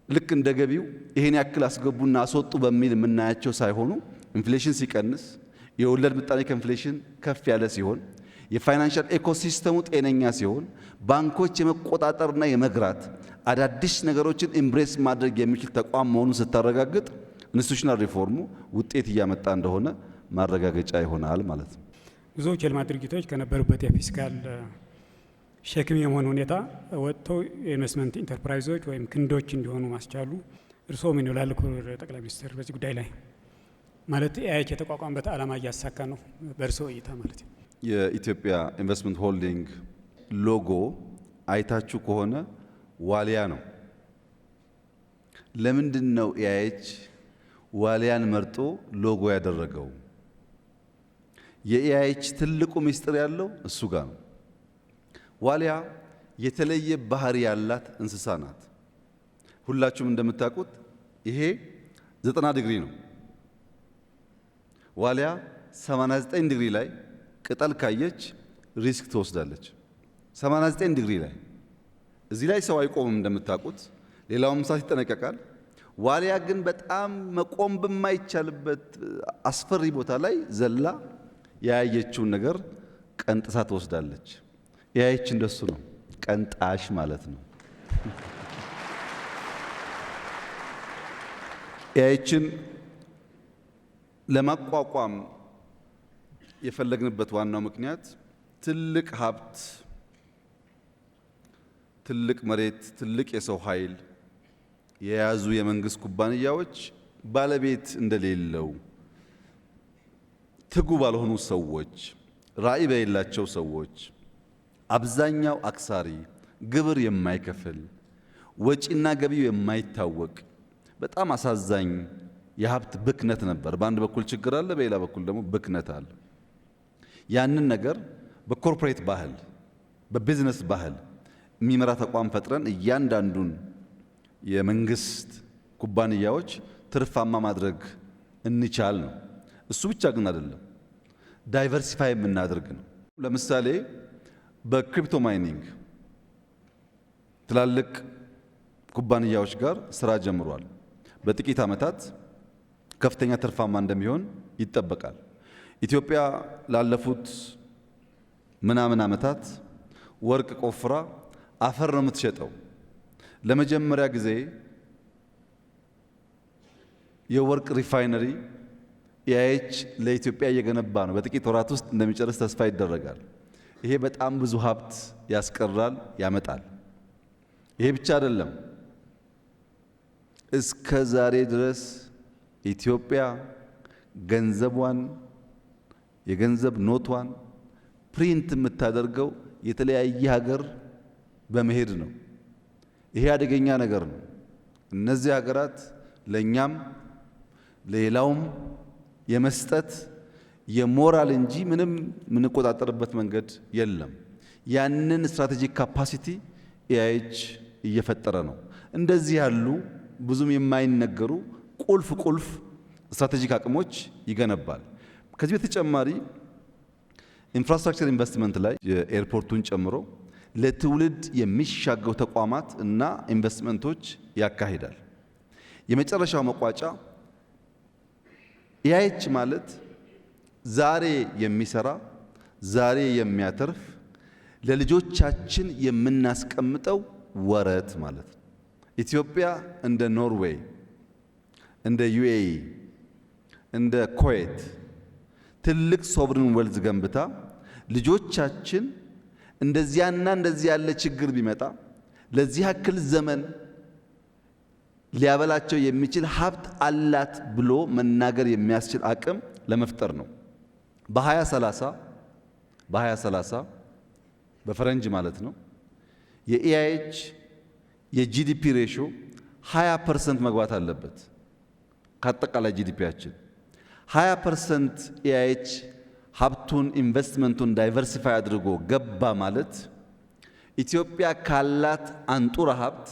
[SPEAKER 3] ልክ እንደ ገቢው ይሄን ያክል አስገቡና አስወጡ በሚል የምናያቸው ሳይሆኑ ኢንፍሌሽን ሲቀንስ፣ የወለድ ምጣኔ ከኢንፍሌሽን ከፍ ያለ ሲሆን፣ የፋይናንሻል ኢኮሲስተሙ ጤነኛ ሲሆን፣ ባንኮች የመቆጣጠርና የመግራት አዳዲስ ነገሮችን ኢምብሬስ ማድረግ የሚችል ተቋም መሆኑን ስታረጋግጥ ኢንስቲትዩሽናል ሪፎርሙ ውጤት እያመጣ እንደሆነ ማረጋገጫ ይሆናል ማለት ነው።
[SPEAKER 2] ብዙዎች የልማት ድርጅቶች ከነበሩበት የፊስካል ሸክም የመሆን ሁኔታ ወጥተው የኢንቨስትመንት ኢንተርፕራይዞች ወይም ክንዶች እንዲሆኑ ማስቻሉ እርስዎ ምን ይላሉ ክቡር ጠቅላይ ሚኒስትር በዚህ ጉዳይ ላይ? ማለት ኤአይች የተቋቋመበት ዓላማ እያሳካ ነው በእርስዎ እይታ ማለት ነው?
[SPEAKER 3] የኢትዮጵያ ኢንቨስትመንት ሆልዲንግ ሎጎ አይታችሁ ከሆነ ዋሊያ ነው። ለምንድን ነው ኤአይች ዋሊያን መርጦ ሎጎ ያደረገው? የኤአይች ትልቁ ምስጢር ያለው እሱ ጋር ነው። ዋሊያ የተለየ ባህሪ ያላት እንስሳ ናት። ሁላችሁም እንደምታውቁት ይሄ 90 ዲግሪ ነው። ዋሊያ 89 ዲግሪ ላይ ቅጠል ካየች ሪስክ ትወስዳለች። 89 ዲግሪ ላይ እዚህ ላይ ሰው አይቆምም እንደምታውቁት፣ ሌላውም እንስሳት ይጠነቀቃል። ዋሊያ ግን በጣም መቆም በማይቻልበት አስፈሪ ቦታ ላይ ዘላ ያያየችውን ነገር ቀንጥሳ ትወስዳለች። ያያየች እንደሱ ነው፣ ቀንጣሽ ማለት ነው። ያያየችን ለማቋቋም የፈለግንበት ዋናው ምክንያት ትልቅ ሀብት፣ ትልቅ መሬት፣ ትልቅ የሰው ኃይል የያዙ የመንግስት ኩባንያዎች ባለቤት እንደሌለው ትጉ ባልሆኑ ሰዎች፣ ራዕይ በሌላቸው ሰዎች፣ አብዛኛው አክሳሪ፣ ግብር የማይከፍል፣ ወጪና ገቢው የማይታወቅ በጣም አሳዛኝ የሀብት ብክነት ነበር። በአንድ በኩል ችግር አለ፣ በሌላ በኩል ደግሞ ብክነት አለ። ያንን ነገር በኮርፖሬት ባህል፣ በቢዝነስ ባህል የሚመራ ተቋም ፈጥረን እያንዳንዱን የመንግስት ኩባንያዎች ትርፋማ ማድረግ እንቻል ነው። እሱ ብቻ ግን አይደለም፣ ዳይቨርሲፋይ የምናደርግ ነው። ለምሳሌ በክሪፕቶ ማይኒንግ ትላልቅ ኩባንያዎች ጋር ስራ ጀምሯል። በጥቂት ዓመታት ከፍተኛ ትርፋማ እንደሚሆን ይጠበቃል። ኢትዮጵያ ላለፉት ምናምን ዓመታት ወርቅ ቆፍራ አፈር ነው የምትሸጠው። ለመጀመሪያ ጊዜ የወርቅ ሪፋይነሪ ኤአይች ለኢትዮጵያ እየገነባ ነው። በጥቂት ወራት ውስጥ እንደሚጨርስ ተስፋ ይደረጋል። ይሄ በጣም ብዙ ሀብት ያስቀራል፣ ያመጣል። ይሄ ብቻ አይደለም። እስከ ዛሬ ድረስ ኢትዮጵያ ገንዘቧን፣ የገንዘብ ኖቷን ፕሪንት የምታደርገው የተለያየ ሀገር በመሄድ ነው። ይሄ አደገኛ ነገር ነው። እነዚህ ሀገራት ለኛም ለሌላውም የመስጠት የሞራል እንጂ ምንም የምንቆጣጠርበት መንገድ የለም። ያንን ስትራቴጂክ ካፓሲቲ ኤአይች እየፈጠረ ነው። እንደዚህ ያሉ ብዙም የማይነገሩ ቁልፍ ስትራቴጂክ አቅሞች ይገነባል። ከዚህ በተጨማሪ ኢንፍራስትራክቸር ኢንቨስትመንት ላይ የኤርፖርቱን ጨምሮ ለትውልድ የሚሻገሩ ተቋማት እና ኢንቨስትመንቶች ያካሂዳል። የመጨረሻው መቋጫ ኤአይች ማለት ዛሬ የሚሰራ ዛሬ የሚያተርፍ ለልጆቻችን የምናስቀምጠው ወረት ማለት ነው። ኢትዮጵያ እንደ ኖርዌይ እንደ ዩኤኢ እንደ ኩዌት ትልቅ ሶቨሪን ዌልዝ ገንብታ ልጆቻችን እንደዚያና እንደዚህ ያለ ችግር ቢመጣ ለዚህ ያክል ዘመን ሊያበላቸው የሚችል ሀብት አላት ብሎ መናገር የሚያስችል አቅም ለመፍጠር ነው። በ2030 በፈረንጅ ማለት ነው የኢአይኤች የጂዲፒ ሬሽዮ 20% መግባት አለበት። ከአጠቃላይ ጂዲፒያችን 20% ኢአይኤች ሀብቱን ኢንቨስትመንቱን ዳይቨርሲፋይ አድርጎ ገባ ማለት ኢትዮጵያ ካላት አንጡራ ሀብት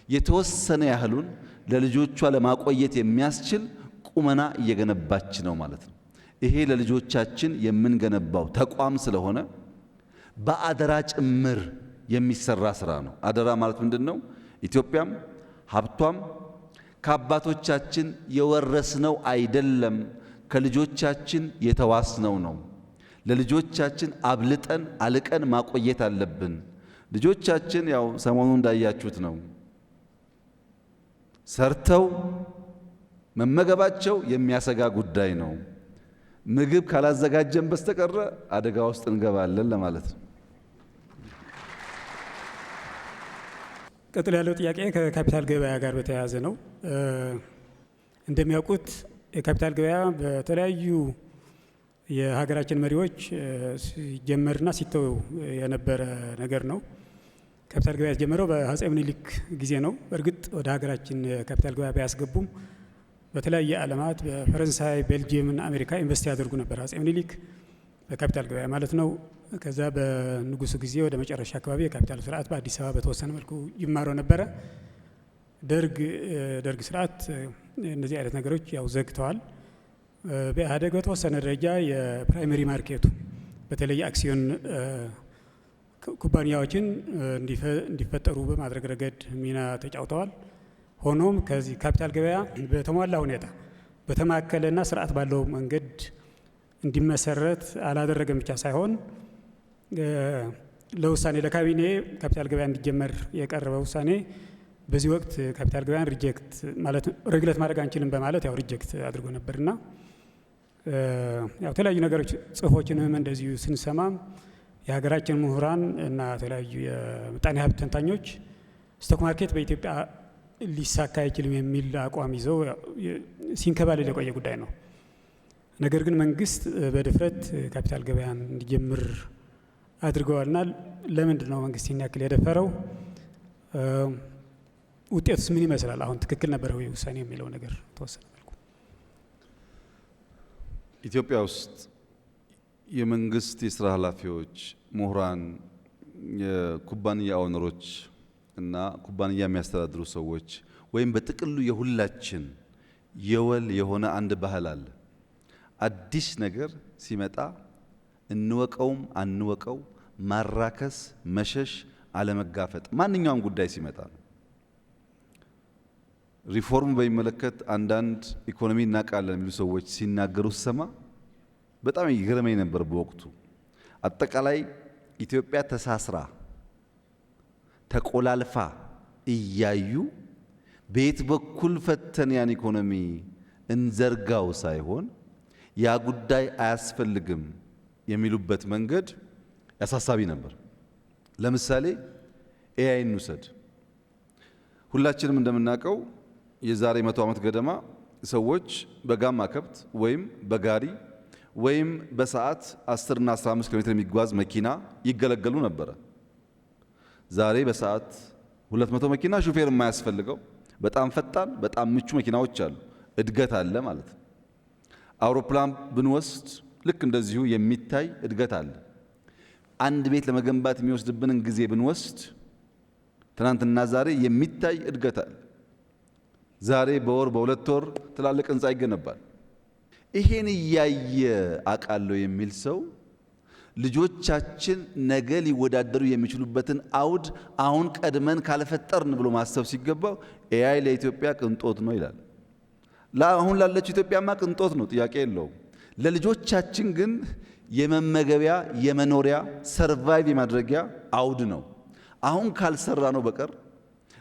[SPEAKER 3] የተወሰነ ያህሉን ለልጆቿ ለማቆየት የሚያስችል ቁመና እየገነባች ነው ማለት ነው። ይሄ ለልጆቻችን የምንገነባው ተቋም ስለሆነ በአደራ ጭምር የሚሰራ ስራ ነው። አደራ ማለት ምንድነው? ኢትዮጵያም ሀብቷም ከአባቶቻችን የወረስነው አይደለም፣ ከልጆቻችን የተዋስነው ነው። ለልጆቻችን አብልጠን አልቀን ማቆየት አለብን። ልጆቻችን ያው ሰሞኑን እንዳያችሁት ነው ሰርተው መመገባቸው የሚያሰጋ ጉዳይ ነው። ምግብ ካላዘጋጀን በስተቀር አደጋ ውስጥ እንገባለን ለማለት ነው።
[SPEAKER 2] ቀጥሎ ያለው ጥያቄ ከካፒታል ገበያ ጋር በተያያዘ ነው። እንደሚያውቁት የካፒታል ገበያ በተለያዩ የሀገራችን መሪዎች ሲጀመርና ሲተው የነበረ ነገር ነው። ካፒታል ገበያ የተጀመረው በአፄ ምኒልክ ጊዜ ነው። በእርግጥ ወደ ሀገራችን የካፒታል ገበያ ቢያስገቡም በተለያየ ዓለማት በፈረንሳይ፣ ቤልጂየም እና አሜሪካ ኢንቨስት ያደርጉ ነበር አፄ ምኒልክ በካፒታል ገበያ ማለት ነው። ከዛ በንጉሱ ጊዜ ወደ መጨረሻ አካባቢ የካፒታል ስርዓት በአዲስ አበባ በተወሰነ መልኩ ይማረው ነበረ። ደርግ ስርዓት እነዚህ አይነት ነገሮች ያው ዘግተዋል። በኢህአዴግ በተወሰነ ደረጃ የፕራይመሪ ማርኬቱ በተለይ አክሲዮን ኩባንያዎችን እንዲፈጠሩ በማድረግ ረገድ ሚና ተጫውተዋል። ሆኖም ከዚህ ካፒታል ገበያ በተሟላ ሁኔታ በተማከለና ስርዓት ባለው መንገድ እንዲመሰረት አላደረገም ብቻ ሳይሆን ለውሳኔ ለካቢኔ ካፒታል ገበያ እንዲጀመር የቀረበ ውሳኔ በዚህ ወቅት ካፒታል ገበያን ሪጀክት ማለት ሬጉሌት ማድረግ አንችልም በማለት ያው ሪጀክት አድርጎ ነበርና ያው የተለያዩ ነገሮች ጽሁፎችንም እንደዚሁ ስንሰማም የሀገራችን ምሁራን እና የተለያዩ የምጣኔ ሀብት ተንታኞች ስቶክ ማርኬት በኢትዮጵያ ሊሳካ አይችልም የሚል አቋም ይዘው ሲንከባለል የቆየ ጉዳይ ነው። ነገር ግን መንግስት በድፍረት ካፒታል ገበያን እንዲጀምር አድርገዋልና ለምንድን ነው መንግስት ይህን ያክል የደፈረው? ውጤቱስ ምን ይመስላል? አሁን ትክክል ነበረ ወይ ውሳኔ የሚለው ነገር ተወሰነ መልኩ
[SPEAKER 3] ኢትዮጵያ ውስጥ የመንግስት የስራ ኃላፊዎች፣ ምሁራን፣ የኩባንያ ኦነሮች እና ኩባንያ የሚያስተዳድሩ ሰዎች ወይም በጥቅሉ የሁላችን የወል የሆነ አንድ ባህል አለ። አዲስ ነገር ሲመጣ እንወቀውም አንወቀው ማራከስ፣ መሸሽ፣ አለመጋፈጥ ማንኛውም ጉዳይ ሲመጣ ነው። ሪፎርም በሚመለከት አንዳንድ ኢኮኖሚ እናውቃለን የሚሉ ሰዎች ሲናገሩ ሰማ በጣም ይገርመኝ ነበር። በወቅቱ አጠቃላይ ኢትዮጵያ ተሳስራ ተቆላልፋ እያዩ በየት በኩል ፈተን ያን ኢኮኖሚ እንዘርጋው ሳይሆን ያ ጉዳይ አያስፈልግም የሚሉበት መንገድ ያሳሳቢ ነበር። ለምሳሌ ኤአይ እንውሰድ። ሁላችንም እንደምናውቀው የዛሬ 100 ዓመት ገደማ ሰዎች በጋማ ከብት ወይም በጋሪ ወይም በሰዓት 10 እና 15 ኪሎ ሜትር የሚጓዝ መኪና ይገለገሉ ነበረ። ዛሬ በሰዓት 200 መኪና ሹፌር የማያስፈልገው በጣም ፈጣን በጣም ምቹ መኪናዎች አሉ። እድገት አለ ማለት ነው። አውሮፕላን ብንወስድ ልክ እንደዚሁ የሚታይ እድገት አለ። አንድ ቤት ለመገንባት የሚወስድብንን ጊዜ ብንወስድ ትናንትና ዛሬ የሚታይ እድገት አለ። ዛሬ በወር በሁለት ወር ትላልቅ ህንፃ ይገነባል። ይሄን እያየ አቃለው የሚል ሰው ልጆቻችን ነገ ሊወዳደሩ የሚችሉበትን አውድ አሁን ቀድመን ካልፈጠርን ብሎ ማሰብ ሲገባው ኤአይ ለኢትዮጵያ ቅንጦት ነው ይላል። አሁን ላለችው ኢትዮጵያማ ቅንጦት ነው፣ ጥያቄ የለውም። ለልጆቻችን ግን የመመገቢያ የመኖሪያ ሰርቫይቭ የማድረጊያ አውድ ነው። አሁን ካልሰራ ነው በቀር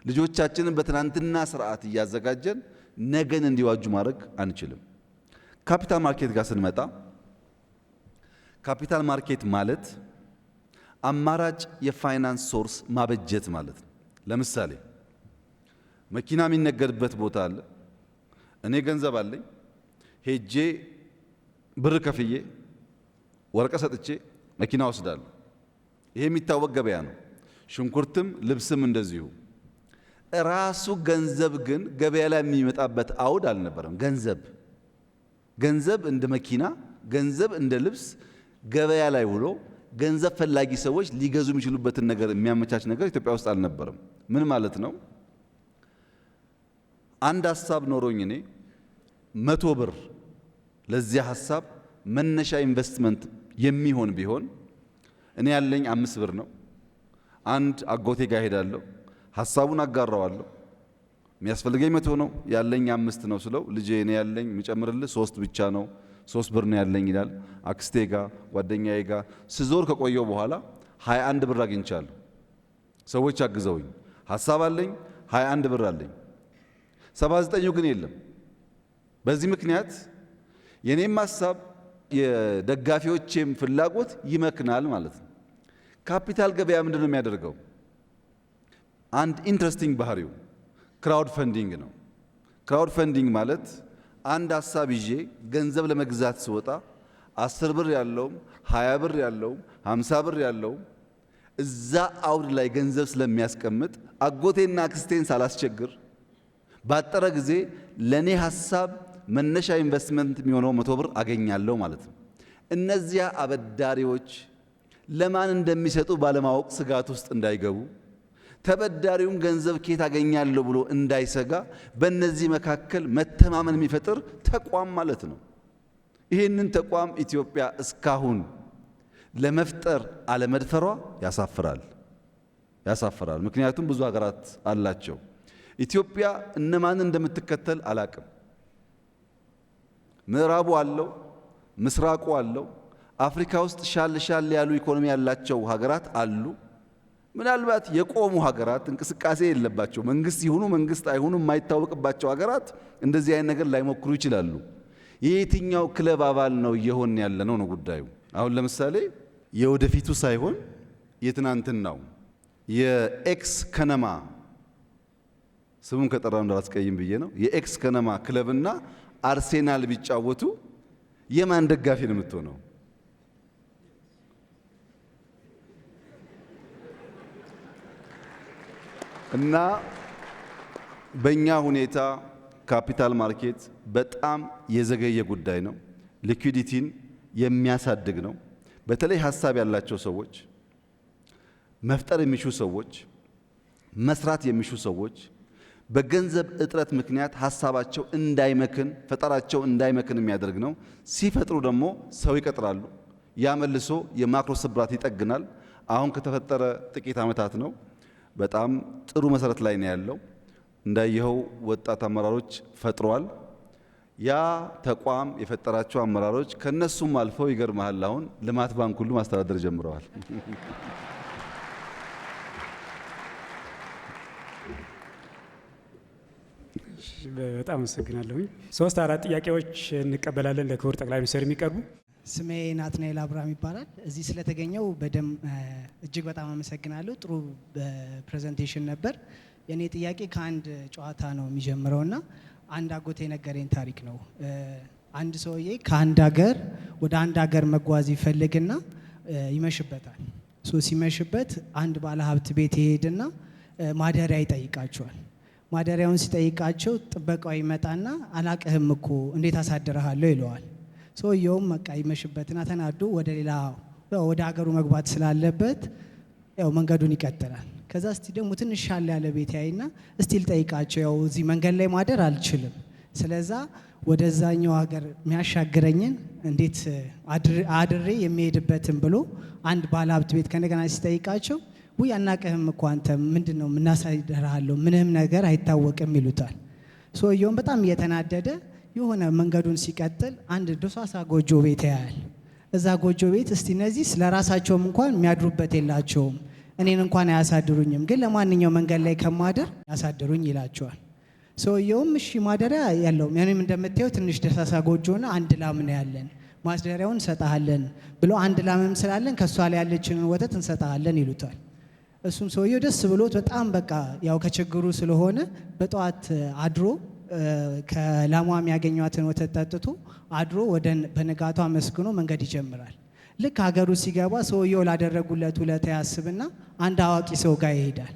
[SPEAKER 3] ልጆቻችንን በትናንትና ስርዓት እያዘጋጀን ነገን እንዲዋጁ ማድረግ አንችልም። ካፒታል ማርኬት ጋር ስንመጣ ካፒታል ማርኬት ማለት አማራጭ የፋይናንስ ሶርስ ማበጀት ማለት ነው። ለምሳሌ መኪና የሚነገድበት ቦታ አለ። እኔ ገንዘብ አለኝ፣ ሄጄ ብር ከፍዬ ወረቀት ሰጥቼ መኪና ወስዳለሁ። ይሄ የሚታወቅ ገበያ ነው። ሽንኩርትም ልብስም እንደዚሁ። ራሱ ገንዘብ ግን ገበያ ላይ የሚመጣበት አውድ አልነበረም። ገንዘብ እንደ መኪና፣ ገንዘብ እንደ ልብስ ገበያ ላይ ውሎ ገንዘብ ፈላጊ ሰዎች ሊገዙ የሚችሉበትን ነገር የሚያመቻች ነገር ኢትዮጵያ ውስጥ አልነበረም። ምን ማለት ነው? አንድ ሐሳብ ኖሮኝ እኔ 100 ብር ለዚያ ሐሳብ መነሻ ኢንቨስትመንት የሚሆን ቢሆን እኔ ያለኝ 5 ብር ነው። አንድ አጎቴ ጋር ሄዳለሁ፣ ሐሳቡን አጋራዋለሁ። የሚያስፈልገኝ 100 ነው፣ ያለኝ 5 ነው ስለው ልጄ እኔ ያለኝ የሚጨምርልህ 3 ብቻ ነው፣ 3 ብር ነው ያለኝ ይላል። አክስቴ ጋር ጓደኛዬ ጋር ስዞር ከቆየው በኋላ 21 ብር አግኝቻለሁ። ሰዎች አግዘውኝ ሐሳብ አለኝ፣ 21 ብር አለኝ። 79 ግን የለም። በዚህ ምክንያት የኔም ሐሳብ የደጋፊዎቼም ፍላጎት ይመክናል ማለት ነው። ካፒታል ገበያ ምንድን ነው የሚያደርገው? አንድ ኢንትረስቲንግ ባህሪው ክራውድ ፈንዲንግ ነው። ክራውድ ፈንዲንግ ማለት አንድ ሐሳብ ይዤ ገንዘብ ለመግዛት ስወጣ 10 ብር ያለውም 20 ብር ያለውም 50 ብር ያለውም እዛ አውድ ላይ ገንዘብ ስለሚያስቀምጥ አጎቴና አክስቴን ሳላስቸግር ባጠረ ጊዜ ለኔ ሐሳብ መነሻ ኢንቨስትመንት የሚሆነው 100 ብር አገኛለሁ ማለት ነው። እነዚያ አበዳሪዎች ለማን እንደሚሰጡ ባለማወቅ ስጋት ውስጥ እንዳይገቡ፣ ተበዳሪውም ገንዘብ ከየት አገኛለሁ ብሎ እንዳይሰጋ በእነዚህ መካከል መተማመን የሚፈጥር ተቋም ማለት ነው። ይህንን ተቋም ኢትዮጵያ እስካሁን ለመፍጠር አለመድፈሯ ያሳፍራል። ምክንያቱም ብዙ ሀገራት አላቸው። ኢትዮጵያ እነማን እንደምትከተል አላቅም። ምዕራቡ አለው፣ ምስራቁ አለው። አፍሪካ ውስጥ ሻል ያሉ ኢኮኖሚ ያላቸው ሀገራት አሉ። ምናልባት የቆሙ ሀገራት እንቅስቃሴ የለባቸው መንግስት ይሁኑ መንግስት አይሁኑ የማይታወቅባቸው ሀገራት እንደዚህ አይነት ነገር ላይሞክሩ ይችላሉ። የየትኛው ክለብ አባል ነው እየሆን ያለ ነው ጉዳዩ። አሁን ለምሳሌ የወደፊቱ ሳይሆን የትናንትናው የኤክስ ከነማ ስሙን ከጠራው እንዳላስቀይም ብዬ ነው። የኤክስ ከነማ ክለብና አርሴናል ቢጫወቱ የማን ደጋፊ ነው የምትሆነው? እና በእኛ ሁኔታ ካፒታል ማርኬት በጣም የዘገየ ጉዳይ ነው። ሊኩዊዲቲን የሚያሳድግ ነው። በተለይ ሀሳብ ያላቸው ሰዎች፣ መፍጠር የሚሹ ሰዎች፣ መስራት የሚሹ ሰዎች በገንዘብ እጥረት ምክንያት ሀሳባቸው እንዳይመክን፣ ፈጠራቸው እንዳይመክን የሚያደርግ ነው። ሲፈጥሩ ደግሞ ሰው ይቀጥራሉ። ያ መልሶ የማክሮ ስብራት ይጠግናል። አሁን ከተፈጠረ ጥቂት ዓመታት ነው። በጣም ጥሩ መሰረት ላይ ነው ያለው። እንዳየኸው ወጣት አመራሮች ፈጥሯል። ያ ተቋም የፈጠራቸው አመራሮች ከነሱም አልፈው ይገርማል፣ አሁን ልማት ባንክ ሁሉ ማስተዳደር ጀምረዋል።
[SPEAKER 2] በጣም አመሰግናለሁ። 3-4 ጥያቄዎች እንቀበላለን ለክቡር ጠቅላይ ሚኒስትር የሚቀርቡ።
[SPEAKER 4] ስሜ ናትናኤል አብርሃም ይባላል። እዚህ ስለተገኘው በደም እጅግ በጣም አመሰግናለሁ። ጥሩ ፕሬዘንቴሽን ነበር። የኔ ጥያቄ ከአንድ ጨዋታ ነው የሚጀምረውና አንድ አጎቴ የነገረኝ ታሪክ ነው። አንድ ሰውዬ ከአንድ ሀገር ወደ አንድ ሀገር መጓዝ ይፈልግና ይመሽበታል። ሲመሽበት አንድ ባለሀብት ቤት ይሄድና ማደሪያ ይጠይቃቸዋል። ማደሪያውን ሲጠይቃቸው ጥበቃው ይመጣና አላቅህም እኮ እንዴት አሳድረሃለሁ ይለዋል። ሰውየውም በቃ ይመሽበትና ተናዶ ወደ ሀገሩ መግባት ስላለበት ያው መንገዱን ይቀጥላል። ከዛ እስቲ ደግሞ ትንሽ ሻል ያለ ቤት ያይና እስቲ ልጠይቃቸው፣ ያው እዚህ መንገድ ላይ ማደር አልችልም፣ ስለዛ ወደዛኛው ሀገር የሚያሻግረኝን እንዴት አድሬ የሚሄድበትን ብሎ አንድ ባለሀብት ቤት ከነገና ሲጠይቃቸው ውይ አናቅህም እኮ አንተ ምንድነው ምናሳይደርሃለሁ ምንም ነገር አይታወቅም ይሉታል። ሰውየውም በጣም እየተናደደ የሆነ መንገዱን ሲቀጥል አንድ ዶሳሳ ጎጆ ቤት ያያል። እዛ ጎጆ ቤት እስቲ እነዚህ ስለራሳቸውም እንኳን የሚያድሩበት የላቸውም፣ እኔን እንኳን አያሳድሩኝም፣ ግን ለማንኛው መንገድ ላይ ከማደር ያሳድሩኝ ይላቸዋል። ሰውየውም እሺ ማደሪያ ያለው ምንም እንደምታየው ትንሽ ደሳሳ ጎጆና አንድ ላም ነው ያለን፣ ማስደሪያውን እንሰጣለን ብሎ አንድ ላምም ስላለን ከሷ ላይ ያለችንን ወተት እንሰጣለን ይሉታል። እሱም ሰውየው ደስ ብሎት በጣም በቃ ያው ከችግሩ ስለሆነ በጠዋት አድሮ ከላሟ የሚያገኟትን ወተት ጠጥቶ አድሮ በነጋቷ አመስግኖ መንገድ ይጀምራል። ልክ ሀገሩ ሲገባ ሰውየው ላደረጉለት ውለታ ያስብና አንድ አዋቂ ሰው ጋር ይሄዳል።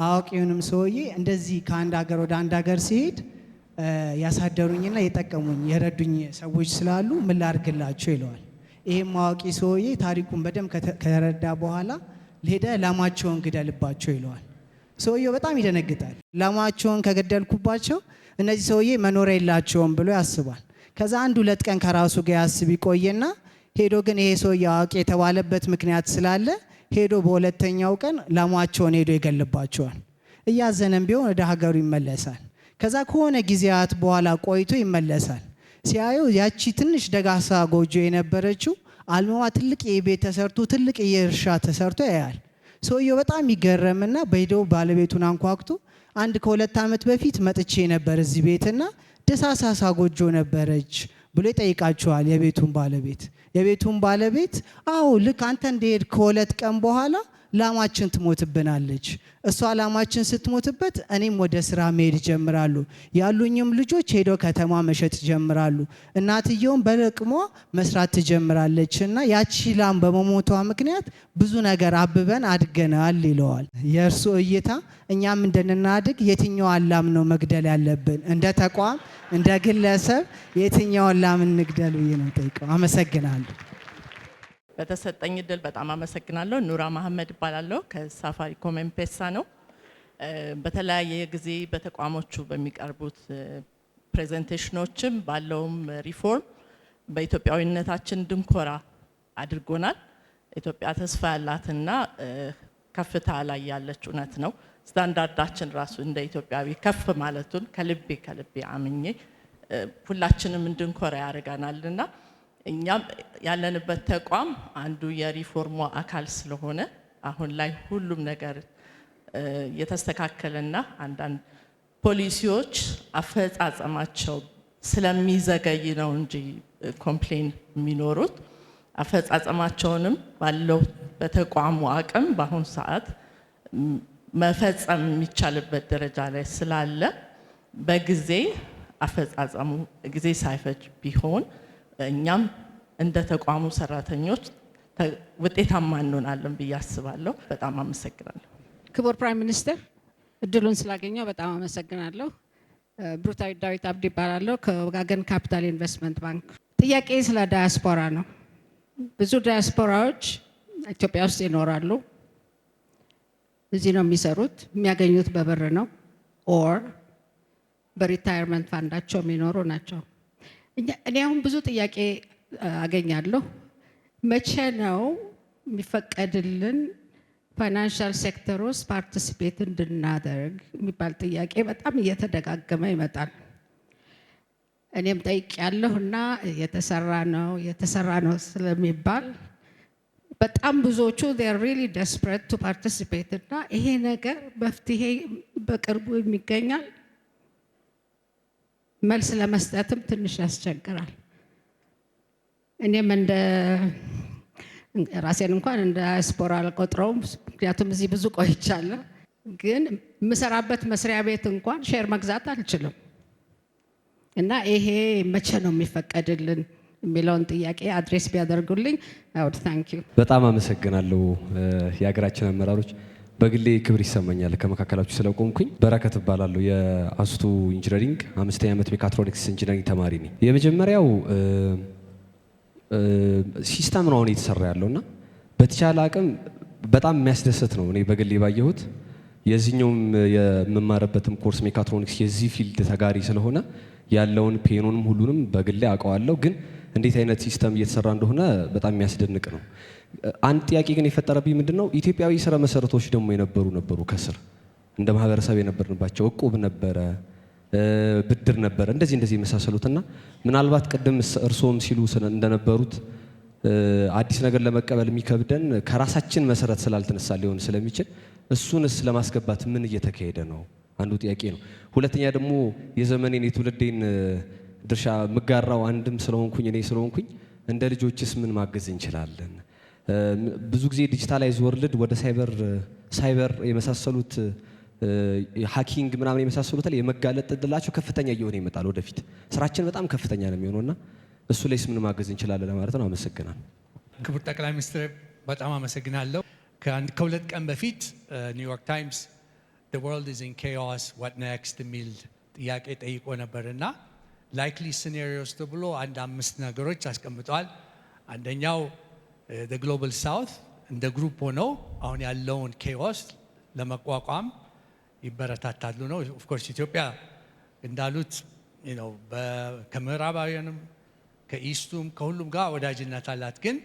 [SPEAKER 4] አዋቂውንም ሰውዬ እንደዚህ ከአንድ ሀገር ወደ አንድ ሀገር ሲሄድ ያሳደሩኝና የጠቀሙኝ የረዱኝ ሰዎች ስላሉ ምን ላድርግላቸው ይለዋል። ይሄም አዋቂ ሰውዬ ታሪኩን በደንብ ከተረዳ በኋላ ሄደ ላማቸውን ግደልባቸው ይለዋል። ሰውየው በጣም ይደነግጣል። ላማቸውን ከገደልኩባቸው እነዚህ ሰውዬ መኖሪያ የላቸውም ብሎ ያስባል። ከዛ 1-2 ቀን ከራሱ ጋር ያስብ ይቆይና ሄዶ ግን ይሄ ሰውዬ አዋቂ የተባለበት ምክንያት ስላለ ሄዶ በሁለተኛው ቀን ላማቸውን ሄዶ ይገልባቸዋል። እያዘነም ቢሆን ወደ ሀገሩ ይመለሳል። ከዛ ከሆነ ጊዜያት በኋላ ቆይቶ ይመለሳል። ሲያየው ያቺ ትንሽ ደጋሳ ጎጆ የነበረችው አልማዋ ትልቅ የቤት ተሰርቶ ትልቅ የእርሻ ተሰርቶ ያያል። ሰውየው በጣም ይገረምና በሄደው ባለቤቱን አንኳኩቶ አንድ ከ2 ዓመት በፊት መጥቼ ነበር እዚህ ቤትና ደሳሳሳ ጎጆ ነበረች ብሎ ይጠይቃቸዋል የቤቱን ባለቤት አዎ ልክ አንተ እንደሄድ ከ2 ቀን በኋላ ላማችን ትሞትብናለች። እሷ ላማችን ስትሞትበት እኔም ወደ ስራ መሄድ ጀምራሉ። ያሉኝም ልጆች ሄደው ከተማ መሸጥ ጀምራሉ። እናትየውም በለቅሞ መስራት ትጀምራለች እና ያቺ ላም በመሞቷ ምክንያት ብዙ ነገር አብበን አድገናል ይለዋል። የእርሱ እይታ እኛም እንድናድግ የትኛዋን ላም ነው መግደል ያለብን? እንደ ተቋም እንደ ግለሰብ የትኛውን ላም እንግደል ብዬ ነው ጠይቀው። አመሰግናለሁ።
[SPEAKER 5] በተሰጠኝ እድል በጣም አመሰግናለሁ። ኑራ መሐመድ እባላለሁ ከሳፋሪኮም ኤምፔሳ ነው። በተለያየ ጊዜ በተቋሞቹ በሚቀርቡት ፕሬዘንቴሽኖችም ባለውም ሪፎርም በኢትዮጵያዊነታችን ድንኮራ አድርጎናል። ኢትዮጵያ ተስፋ ያላትና ከፍታ ላይ ያለች እውነት ነው። ስታንዳርዳችን ራሱ እንደ ኢትዮጵያዊ ከፍ ማለቱን ከልቤ አምኜ ሁላችንም እንድንኮራ ያደርጋናልና እኛም ያለንበት ተቋም አንዱ የሪፎርሙ አካል ስለሆነ አሁን ላይ ሁሉም ነገር የተስተካከለና አንዳንድ ፖሊሲዎች አፈጻጸማቸው ስለሚዘገይ ነው እንጂ ኮምፕሌን የሚኖሩት አፈጻጸማቸውንም ባለው በተቋሙ አቅም በአሁኑ ሰዓት መፈጸም የሚቻልበት ደረጃ ላይ ስላለ በጊዜ አፈጻጸሙ ጊዜ ሳይፈጅ ቢሆን እኛም እንደ ተቋሙ ሰራተኞች ውጤታማ እንሆናለን ብዬ አስባለሁ። በጣም አመሰግናለሁ።
[SPEAKER 6] ክቡር ፕራይም ሚኒስተር እድሉን ስላገኘው በጣም አመሰግናለሁ። ብሩታዊ ዳዊት አብዲ እባላለሁ ከወጋገን ካፒታል ኢንቨስትመንት ባንክ። ጥያቄ ስለ ዳያስፖራ ነው። ብዙ ዳያስፖራዎች ኢትዮጵያ ውስጥ ይኖራሉ። እዚህ ነው የሚሰሩት፣ የሚያገኙት በብር ነው ኦር በሪታየርመንት ፋንዳቸው የሚኖሩ ናቸው። እኔ አሁን ብዙ ጥያቄ አገኛለሁ። መቼ ነው የሚፈቀድልን ፋይናንሻል ሴክተር ውስጥ ፓርቲሲፔት እንድናደርግ የሚባል ጥያቄ በጣም እየተደጋገመ ይመጣል። እኔም ጠይቄያለሁና የተሰራ ነው ስለሚባል በጣም ብዙዎቹ they are really desperate to participate እና ይሄ ነገር መፍትሄ በቅርቡ የሚገኛል መልስ ለመስጠትም ትንሽ ያስቸግራል። እኔም እንደ ራሴን እንኳን እንደ ዳያስፖራ አልቆጥረውም፣ ምክንያቱም እዚህ ብዙ ቆይቻለሁ። ግን የምሰራበት መስሪያ ቤት እንኳን ሼር መግዛት አልችልም እና ይሄ መቼ ነው የሚፈቀድልን የሚለውን ጥያቄ አድሬስ ቢያደርጉልኝ I would thank you።
[SPEAKER 7] በጣም አመሰግናለሁ የሀገራችን አመራሮች። በግሌ ክብር ይሰማኛል ከመካከላችሁ ስለቆምኩኝ። በረከት እባላለሁ የአስቱ ኢንጂነሪንግ 5ኛ ዓመት ሜካትሮኒክስ ኢንጂነሪንግ ተማሪ ነኝ። የመጀመሪያው ሲስተም ነው አሁን እየተሰራ ያለውና በተቻለ አቅም በጣም የሚያስደስት ነው። እኔ በግሌ ባየሁት የዚህኛውም የምማረበትም ኮርስ ሜካትሮኒክስ የዚህ ፊልድ ተጋሪ ስለሆነ ያለውን ፔኑንም ሁሉንም በግሌ አውቀዋለሁ። ግን እንዴት አይነት ሲስተም እየተሰራ እንደሆነ በጣም የሚያስደንቅ ነው። አንድ ጥያቄ ግን የፈጠረብኝ ምንድነው ኢትዮጵያዊ ስራ መሰረቶች ደግሞ ነበሩ ከስር እንደ ማህበረሰብ የነበርንባቸው እቁብ ነበረ፣ ብድር ነበረ፣ እንደዚህ የመሳሰሉትና ምናልባት ቅድም እርሶም ሲሉ እንደነበሩት አዲስ ነገር ለመቀበል የሚከብደን ከራሳችን መሰረት ስላልተነሳ ሊሆን ስለሚችል እሱንስ ለማስገባት ምን እየተካሄደ ነው? አንዱ ጥያቄ ነው። ሁለተኛ ደግሞ የዘመኔን የትውልዴን ድርሻ ምጋራው አንድም ስለሆንኩኝ እኔ ስለሆንኩኝ እንደ ልጆችስ ምን ማገዝ እንችላለን? ብዙ ጊዜ ዲጂታላይዝ ወርልድ ወደ ሳይበር የመሳሰሉት ሃኪንግ ምናምን የመሳሰሉት ላይ የመጋለጥ እድላቸው ከፍተኛ እየሆነ ይመጣል። ወደፊት ስራችን በጣም ከፍተኛ ነው የሚሆነውና እሱ ላይስ ምን ማገዝ እንችላለን ለማለት ነው። አመሰግናለሁ።
[SPEAKER 8] ክቡር ጠቅላይ ሚኒስትር በጣም አመሰግናለሁ። ከሁለት ቀን በፊት ኒውዮርክ ታይምስ the world is in chaos what next የሚል ጥያቄ ጠይቆ ነበርና ላይክሊ ሲናሪዮስ ተብሎ አንድ 5 ነገሮች አስቀምጠዋል። አንደኛው the global south እንደ ግሩፕ ሆነው አሁን ያለውን ኬኦስ ለመቋቋም ይበረታታሉ ነው። ኦፍ ኮርስ ኢትዮጵያ እንዳሉት ከምዕራባውያንም ከኢስቱም ከሁሉም ጋር ወዳጅነት አላት። ግን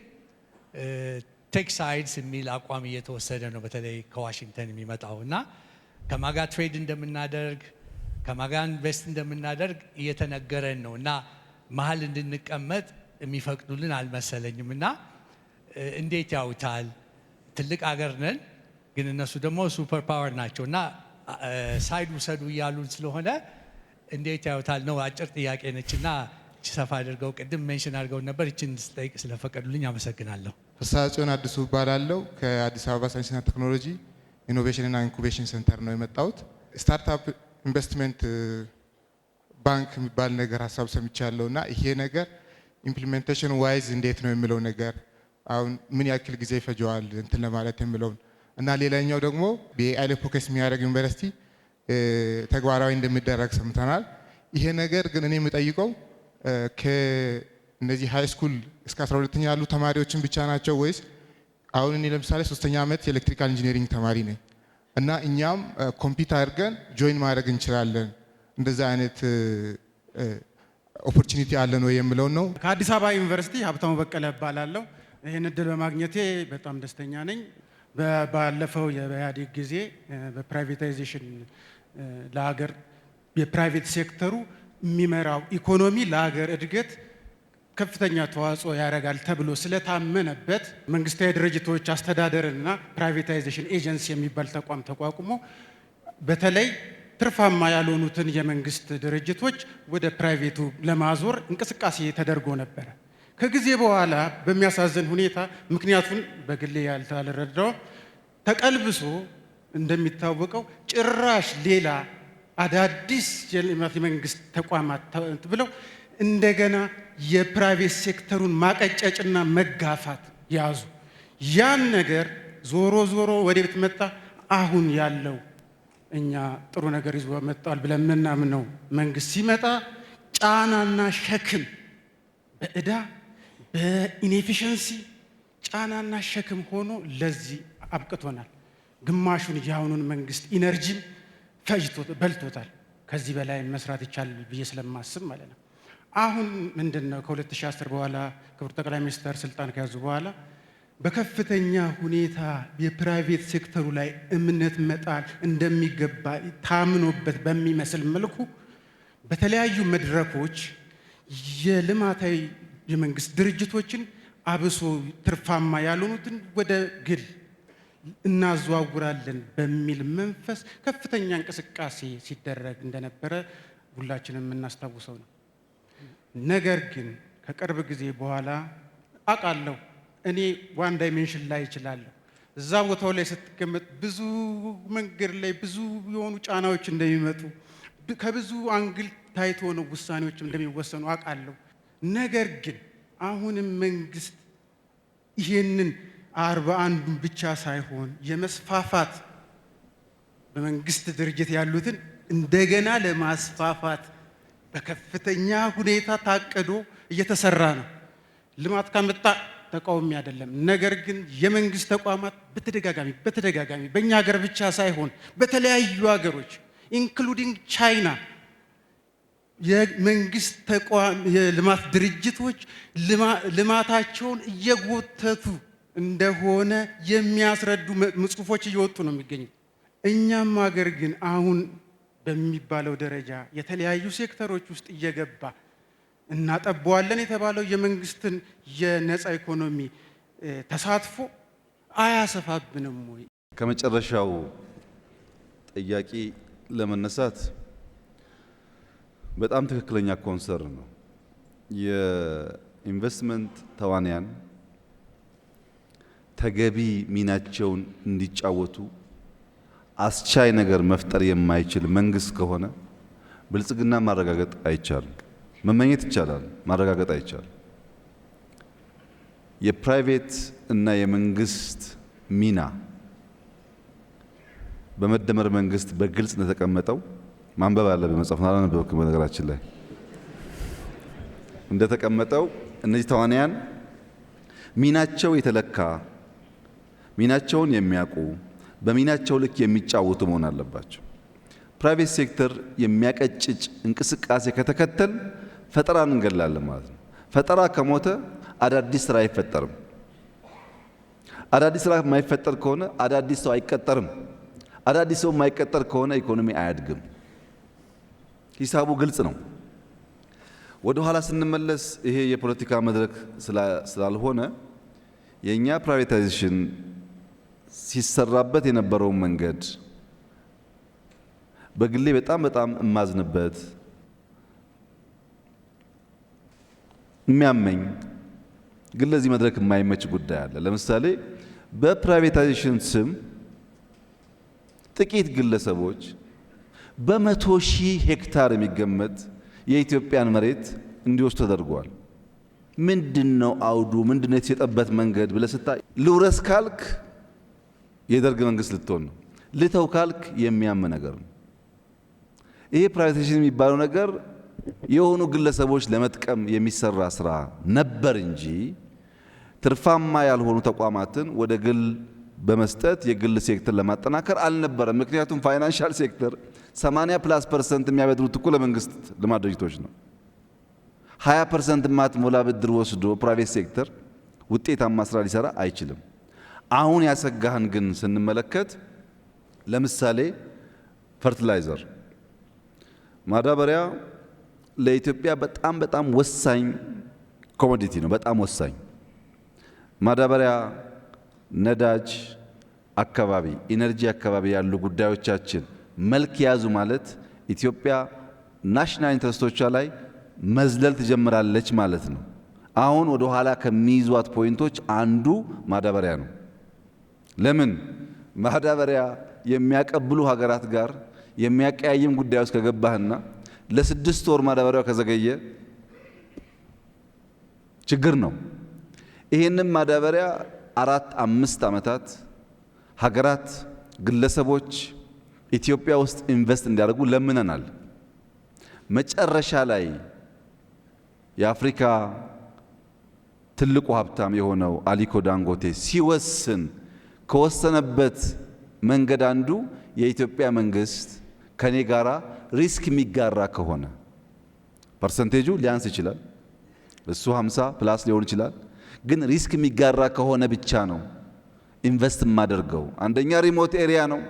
[SPEAKER 8] ቴክ ሳይድስ የሚል አቋም እየተወሰደ ነው፣ በተለይ ከዋሽንግተን የሚመጣው እና ከማጋ ትሬድ እንደምናደርግ ከማጋ ኢንቨስት እንደምናደርግ እየተነገረን ነው እና መሀል እንድንቀመጥ የሚፈቅዱልን አልመሰለኝም። እና እንዴት ያውታል? ትልቅ አገር ነን፣ ግን እነሱ ደግሞ ሱፐር ፓወር ናቸው እና ሳይድ ውሰዱ እያሉን ስለሆነ እንዴት ያውታል ነው። አጭር ጥያቄ ነችና ሰፋ አድርገው ቅድም ሜንሽን አድርገው ነበር። እችን ስጠይቅ ስለፈቀዱልኝ አመሰግናለሁ።
[SPEAKER 9] ፍሳጽዮን አዲሱ እባላለሁ። ከአዲስ አበባ ሳይንስና ቴክኖሎጂ ኢኖቬሽን እና ኢንኩቤሽን ሴንተር ነው የመጣሁት። ስታርታፕ ኢንቨስትመንት ባንክ የሚባል ነገር ሀሳብ ሰምቻለሁ እና ይሄ ነገር ኢምፕሊሜንቴሽን ዋይዝ እንዴት ነው የሚለው ነገር አሁን ምን ያክል ጊዜ ይፈጀዋል እንትን ለማለት የሚለውን እና ሌላኛው ደግሞ በኤአይ ላይ ፎከስ የሚያደርግ ዩኒቨርሲቲ ተግባራዊ እንደሚደረግ ሰምተናል። ይሄ ነገር ግን እኔ የምጠይቀው ከነዚህ ሃይ ስኩል እስከ 12ኛ ያሉ ተማሪዎችን ብቻ ናቸው ወይስ አሁን እኔ ለምሳሌ 3ኛ ዓመት የኤሌክትሪካል ኢንጂነሪንግ ተማሪ ነኝ እና እኛም ኮምፒውተር አድርገን ጆይን ማድረግ እንችላለን እንደዛ አይነት ኦፖርቹኒቲ አለን ወይ የሚለው ነው።
[SPEAKER 10] ከአዲስ አበባ ዩኒቨርሲቲ ሀብታሙ በቀለ እባላለሁ። ይህን እድል በማግኘቴ በጣም ደስተኛ ነኝ። ባለፈው የኢህአዴግ ጊዜ በፕራይቬታይዜሽን ለሀገር የፕራይቬት ሴክተሩ የሚመራው ኢኮኖሚ ለሀገር እድገት ከፍተኛ ተዋጽኦ ያደርጋል ተብሎ ስለታመነበት መንግስታዊ ድርጅቶች አስተዳደርና ፕራይቬታይዜሽን ኤጀንሲ የሚባል ተቋም ተቋቁሞ በተለይ ትርፋማ ያልሆኑትን የመንግስት ድርጅቶች ወደ ፕራይቬቱ ለማዞር እንቅስቃሴ ተደርጎ ነበረ። ከጊዜ በኋላ በሚያሳዝን ሁኔታ ምክንያቱን በግሌ ያልተረዳው ተቀልብሶ እንደሚታወቀው ጭራሽ ሌላ አዳዲስ የመንግስት ተቋማት ብለው እንደገና የፕራይቬት ሴክተሩን ማቀጨጭና መጋፋት ያዙ። ያን ነገር ዞሮ ዞሮ ወዴት መጣ? አሁን ያለው እኛ ጥሩ ነገር ይዞ መጣል ብለን ምናምነው መንግስት ሲመጣ ጫናና ሸክም በእዳ በኢንኤፊሽንሲ ጫናና ሸክም ሆኖ ለዚህ አብቅቶናል። ግማሹን የአሁኑን መንግስት ኢነርጂም በልቶታል። ከዚህ በላይ መስራት ይቻላል ብዬ ስለማስብ ማለት ነው። አሁን ምንድነው ከ2010 በኋላ ክቡር ጠቅላይ ሚኒስትር ስልጣን ከያዙ በኋላ በከፍተኛ ሁኔታ የፕራይቬት ሴክተሩ ላይ እምነት መጣል እንደሚገባ ታምኖበት በሚመስል መልኩ በተለያዩ መድረኮች የልማታዊ የመንግስት ድርጅቶችን አብሶ ትርፋማ ያልሆኑትን ወደ ግል እናዘዋውራለን በሚል መንፈስ ከፍተኛ እንቅስቃሴ ሲደረግ እንደነበረ ሁላችንም የምናስታውሰው ነው። ነገር ግን ከቅርብ ጊዜ በኋላ አውቃለሁ እኔ ዋን ዳይሜንሽን ላይ እችላለሁ። እዛ ቦታው ላይ ስትቀመጥ ብዙ መንገድ ላይ ብዙ የሆኑ ጫናዎች እንደሚመጡ ከብዙ አንግል ታይቶ ነው ውሳኔዎች እንደሚወሰኑ አውቃለሁ። ነገር ግን አሁንም መንግስት ይሄንን 41 ብቻ ሳይሆን የመስፋፋት በመንግስት ድርጅት ያሉትን እንደገና ለማስፋፋት በከፍተኛ ሁኔታ ታቅዶ እየተሰራ ነው። ልማት ካመጣ ተቃውሞ አይደለም። ነገር ግን የመንግስት ተቋማት በተደጋጋሚ በእኛ ሀገር ብቻ ሳይሆን በተለያዩ ሀገሮች ኢንክሉዲንግ ቻይና የመንግስት ተቋም የልማት ድርጅቶች ልማታቸውን እየጎተቱ እንደሆነ የሚያስረዱ ጽሁፎች እየወጡ ነው የሚገኙት። እኛም ሀገር ግን አሁን በሚባለው ደረጃ የተለያዩ ሴክተሮች ውስጥ እየገባ እናጠበዋለን የተባለው የመንግስትን የነፃ ኢኮኖሚ ተሳትፎ አያሰፋብንም ወይ?
[SPEAKER 3] ከመጨረሻው ጥያቄ ለመነሳት በጣም ትክክለኛ ኮንሰርን ነው። የኢንቨስትመንት ተዋንያን ተገቢ ሚናቸውን እንዲጫወቱ አስቻይ ነገር መፍጠር የማይችል መንግስት ከሆነ ብልጽግና ማረጋገጥ አይቻልም። መመኘት ይቻላል፣ ማረጋገጥ አይቻልም። የፕራይቬት እና የመንግስት ሚና በመደመር መንግስት በግልጽ እንደተቀመጠው ማንበብ አለ በመጽሐፍ ነው። አላነበብክም? በነገራችን ላይ እንደተቀመጠው እነዚህ ተዋንያን ሚናቸው የተለካ ሚናቸውን የሚያውቁ በሚናቸው ልክ የሚጫወቱ መሆን አለባቸው። ፕራይቬት ሴክተር የሚያቀጭጭ እንቅስቃሴ ከተከተል ፈጠራን እንገላለን ማለት ነው። ፈጠራ ከሞተ አዳዲስ ስራ አይፈጠርም። አዳዲስ ስራ የማይፈጠር ከሆነ አዳዲስ ሰው አይቀጠርም። አዳዲስ ሰው የማይቀጠር ከሆነ ኢኮኖሚ አያድግም። ሂሳቡ ግልጽ ነው። ወደ ኋላ ስንመለስ ይሄ የፖለቲካ መድረክ ስላልሆነ የኛ ፕራይቬታይዜሽን ሲሰራበት የነበረውን መንገድ በግሌ በጣም እማዝንበት የሚያመኝ ግን ለዚህ መድረክ የማይመች ጉዳይ አለ። ለምሳሌ በፕራይቬታይዜሽን ስም ጥቂት ግለሰቦች በመቶ ሺህ ሄክታር የሚገመት የኢትዮጵያን መሬት እንዲወስዱ ተደርጓል። ምንድነው አውዱ? ምንድነው የተሸጠበት መንገድ ብለህ ስታይ ልውረስ ካልክ የደርግ መንግስት ልትሆን ነው። ልተው ካልክ የሚያም ነገር ነው። ይሄ ፕራይቬታይዜሽን የሚባለው ነገር የሆኑ ግለሰቦች ለመጥቀም የሚሰራ ስራ ነበር እንጂ ትርፋማ ያልሆኑ ተቋማትን ወደ ግል በመስጠት የግል ሴክተር ለማጠናከር አልነበረም። ምክንያቱም ፋይናንሻል ሴክተር 80+% የሚያበድሩት እኮ ለመንግስት ልማት ድርጅቶች ነው። 20% ማትሞላ ብድር ወስዶ ፕራይቬት ሴክተር ውጤታማ ስራ ሊሰራ አይችልም። አሁን ያሰጋህን ግን ስንመለከት ለምሳሌ ፈርቲላይዘር ማዳበሪያ ለኢትዮጵያ በጣም ወሳኝ ኮሞዲቲ ነው። በጣም ወሳኝ ማዳበሪያ፣ ነዳጅ አካባቢ፣ ኢነርጂ አካባቢ ያሉ ጉዳዮቻችን መልክ ያዙ ማለት ኢትዮጵያ ናሽናል ኢንተረስቶቿ ላይ መዝለል ትጀምራለች ማለት ነው። አሁን ወደ ኋላ ከሚይዟት ፖይንቶች አንዱ ማዳበሪያ ነው። ለምን? ማዳበሪያ የሚያቀብሉ ሀገራት ጋር የሚያቀያይም ጉዳይ ውስጥ ከገባህና ለ6 ወር ማዳበሪያው ከዘገየ ችግር ነው። ይሄንን ማዳበሪያ 4-5 ዓመታት ሀገራት፣ ግለሰቦች ኢትዮጵያ ውስጥ ኢንቨስት እንዲያደርጉ ለምነናል። መጨረሻ ላይ የአፍሪካ ትልቁ ሀብታም የሆነው አሊኮ ዳንጎቴ ሲወስን ከወሰነበት መንገድ አንዱ የኢትዮጵያ መንግስት ከኔ ጋራ ሪስክ የሚጋራ ከሆነ ፐርሰንቴጁ ሊያንስ ይችላል፣ እሱ 50+ ሊሆን ይችላል። ግን ሪስክ የሚጋራ ከሆነ ብቻ ነው ኢንቨስት የማደርገው። አንደኛ ሪሞት ኤሪያ ነው፣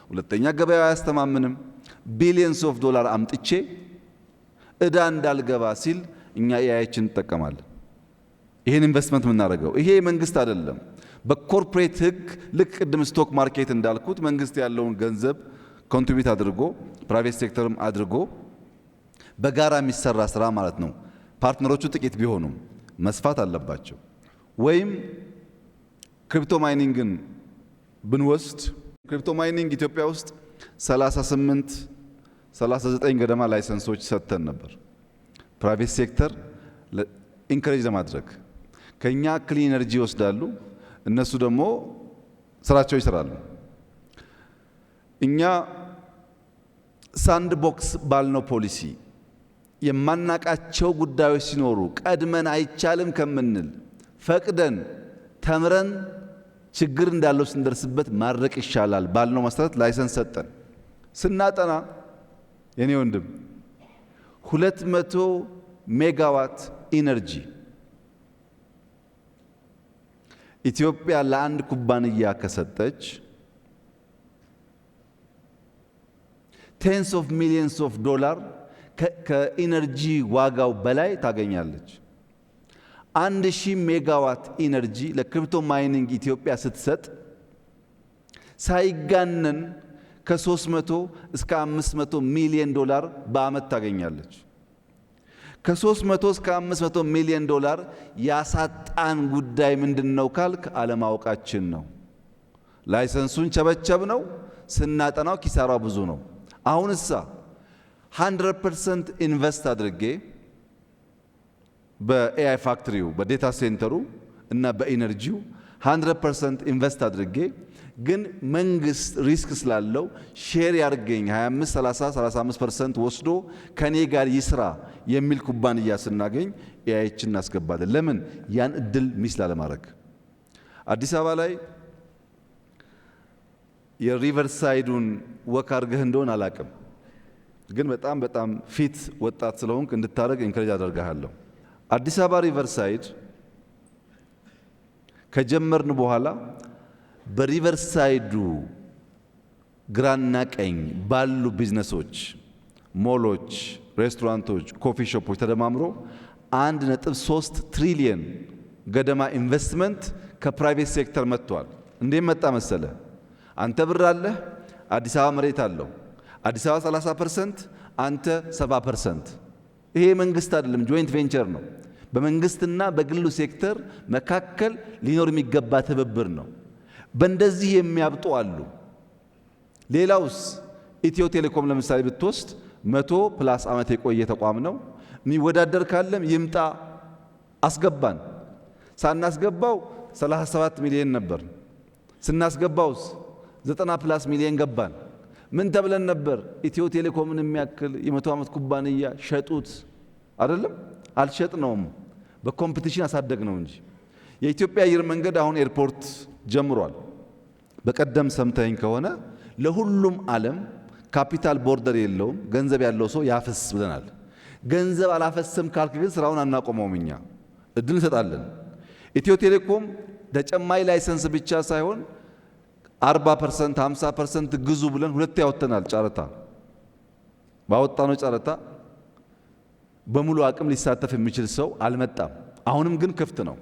[SPEAKER 3] ሁለተኛ ገበያው አያስተማምንም። ቢሊየንስ ኦፍ ዶላር አምጥቼ እዳ እንዳልገባ ሲል እኛ ኤአይችን እንጠቀማለን። ይሄን ኢንቨስትመንት የምናደርገው ይሄ መንግስት አይደለም። በኮርፖሬት ህግ ልክ ቅድም ስቶክ ማርኬት እንዳልኩት መንግስት ያለውን ገንዘብ ኮንትሪቢዩት አድርጎ ፕራይቬት ሴክተርም አድርጎ በጋራ የሚሰራ ስራ ማለት ነው። ፓርትነሮቹ ጥቂት ቢሆኑም መስፋት አለባቸው። ወይም ክሪፕቶ ማይኒንግን ብንወስድ ክሪፕቶ ማይኒንግ ኢትዮጵያ ውስጥ 39 ገደማ ላይሰንሶች ሰጥተን ነበር ፕራይቬት ሴክተር ኢንከሬጅ ለማድረግ። ከኛ ክሊን ኤነርጂ ይወስዳሉ፣ እነሱ ደግሞ ስራቸው ይሰራሉ። እኛ ሳንድ ቦክስ ባልነው ፖሊሲ የማናቃቸው ጉዳዮች ሲኖሩ ቀድመን አይቻልም ከምንል ፈቅደን ተምረን ችግር እንዳለው ስንደርስበት ማድረቅ ይሻላል ባልነው መሰረት ላይሰንስ ሰጠን። ስናጠና የኔ ወንድም 200 ሜጋዋት ኢነርጂ ኢትዮጵያ ለአንድ ኩባንያ ከሰጠች ቴንስ ኦፍ ሚሊየንስ ኦፍ ዶላር ከኢነርጂ ዋጋው በላይ ታገኛለች። 1000 ሜጋዋት ኢነርጂ ለክሪፕቶ ማይኒንግ ኢትዮጵያ ስትሰጥ ሳይጋነን ከ300 እስከ 500 ሚሊዮን ዶላር በአመት ታገኛለች። ከ300 እስከ 500 ሚሊዮን ዶላር ያሳጣን ጉዳይ ምንድነው ካልክ አለማወቃችን ነው። ላይሰንሱን ቸበቸብ ነው፣ ስናጠናው ኪሳራው ብዙ ነው። አሁንሳ 100% ኢንቨስት አድርጌ በኤአይ ፋክተሪው በዴታ ሴንተሩ እና በኢነርጂው 100% ኢንቨስት አድርጌ ግን መንግስት ሪስክ ስላለው ሼር ያርገኝ 25 30 35% ወስዶ ከኔ ጋር ይስራ የሚል ኩባንያ ስናገኝ ኤአይችን እናስገባለን። ለምን? ያን እድል ሚስ ላለማድረግ። አዲስ አበባ ላይ የሪቨርሳይዱን ወክ አድርገህ እንደሆነ አላቅም፣ ግን በጣም ፊት ወጣት ስለሆንክ እንድታደርግ ኢንከሬጅ አደርግሃለሁ። አዲስ አበባ ሪቨርሳይድ ከጀመርን በኋላ በሪቨርሳይዱ ግራና ቀኝ ባሉ ቢዝነሶች፣ ሞሎች፣ ሬስቶራንቶች፣ ኮፊ ሾፖች ተደማምሮ 1.3 ትሪሊየን ገደማ ኢንቨስትመንት ከፕራይቬት ሴክተር መጥቷል። እንዴት መጣ መሰለ? አንተ ብር አለህ፣ አዲስ አበባ መሬት አለው። አዲስ አበባ 30%፣ አንተ 70%። ይሄ መንግስት አይደለም፣ ጆይንት ቬንቸር ነው። በመንግስትና በግሉ ሴክተር መካከል ሊኖር የሚገባ ትብብር ነው። በእንደዚህ የሚያብጡ አሉ። ሌላውስ ኢትዮ ቴሌኮም ለምሳሌ ብትወስድ 100+ ዓመት የቆየ ተቋም ነው። የሚወዳደር ካለም ይምጣ፣ አስገባን። ሳናስገባው 37 ሚሊዮን ነበር፣ ስናስገባውስ 90+ ሚሊዮን ገባን። ምን ተብለን ነበር? ኢትዮ ቴሌኮምን የሚያክል የ100 ዓመት ኩባንያ ሸጡት አይደለም? አልሸጥነውም፣ በኮምፒቲሽን አሳደግ ነው እንጂ። የኢትዮጵያ አየር መንገድ አሁን ኤርፖርት ጀምሯል። በቀደም ሰምተኝ ከሆነ ለሁሉም ዓለም ካፒታል ቦርደር የለውም፣ ገንዘብ ያለው ሰው ያፍስ ብለናል። ገንዘብ አላፈስም ካልክ ግን ስራውን አናቆመውም። እኛ እድል እንሰጣለን። ኢትዮ ቴሌኮም ተጨማሪ ላይሰንስ ብቻ ሳይሆን 40% 50% ግዙ ብለን ሁለት ያወተናል ጨረታ። ባወጣነው ጨረታ በሙሉ አቅም ሊሳተፍ የሚችል ሰው አልመጣም። አሁንም ግን ክፍት ነው።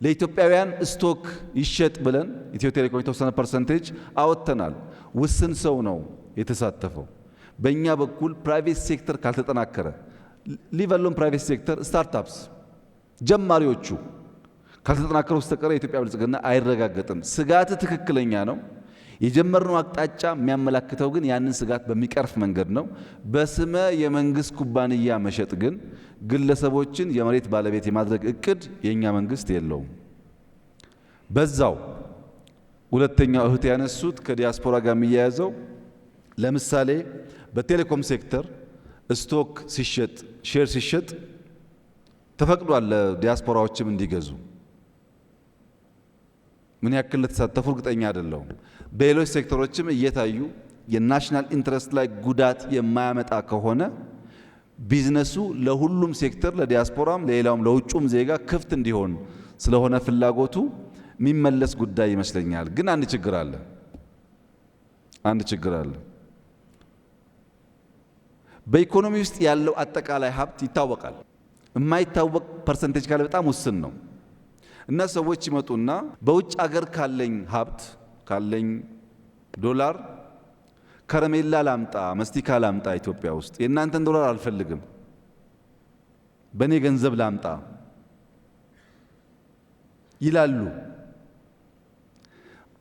[SPEAKER 3] ለኢትዮጵያውያን ስቶክ ይሸጥ ብለን ኢትዮ ቴሌኮም የተወሰነ ፐርሰንቴጅ አወተናል። ውስን ሰው ነው የተሳተፈው። በእኛ በኩል ፕራይቬት ሴክተር ካልተጠናከረ ሊቨሎም ፕራይቬት ሴክተር ስታርታፕስ ጀማሪዎቹ ካልተጠናከረ በስተቀር የኢትዮጵያ ብልጽግና አይረጋገጥም። ስጋት ትክክለኛ ነው። የጀመርነው አቅጣጫ የሚያመላክተው ግን ያንን ስጋት በሚቀርፍ መንገድ ነው። በስመ የመንግስት ኩባንያ መሸጥ ግን ግለሰቦችን የመሬት ባለቤት የማድረግ እቅድ የኛ መንግስት የለውም። በዛው ሁለተኛው እህት ያነሱት ከዲያስፖራ ጋር የሚያያዘው ለምሳሌ በቴሌኮም ሴክተር ስቶክ ሲሸጥ፣ ሼር ሲሸጥ ተፈቅዷል ለዲያስፖራዎችም እንዲገዙ። ምን ያክል ለተሳተፉ እርግጠኛ አይደለሁም። በሌሎች ሴክተሮችም እየታዩ የናሽናል ኢንትረስት ላይ ጉዳት የማያመጣ ከሆነ ቢዝነሱ ለሁሉም ሴክተር ለዲያስፖራም፣ ለሌላውም፣ ለውጩም ዜጋ ክፍት እንዲሆን ስለሆነ ፍላጎቱ የሚመለስ ጉዳይ ይመስለኛል። ግን አንድ ችግር አለ። በኢኮኖሚ ውስጥ ያለው አጠቃላይ ሀብት ይታወቃል። የማይታወቅ ፐርሰንቴጅ ካለ በጣም ውስን ነው እና ሰዎች ይመጡና በውጭ አገር ካለኝ ሀብት ካለኝ ዶላር ከረሜላ ላምጣ፣ መስቲካ ላምጣ፣ ኢትዮጵያ ውስጥ የእናንተን ዶላር አልፈልግም፣ በእኔ ገንዘብ ላምጣ ይላሉ።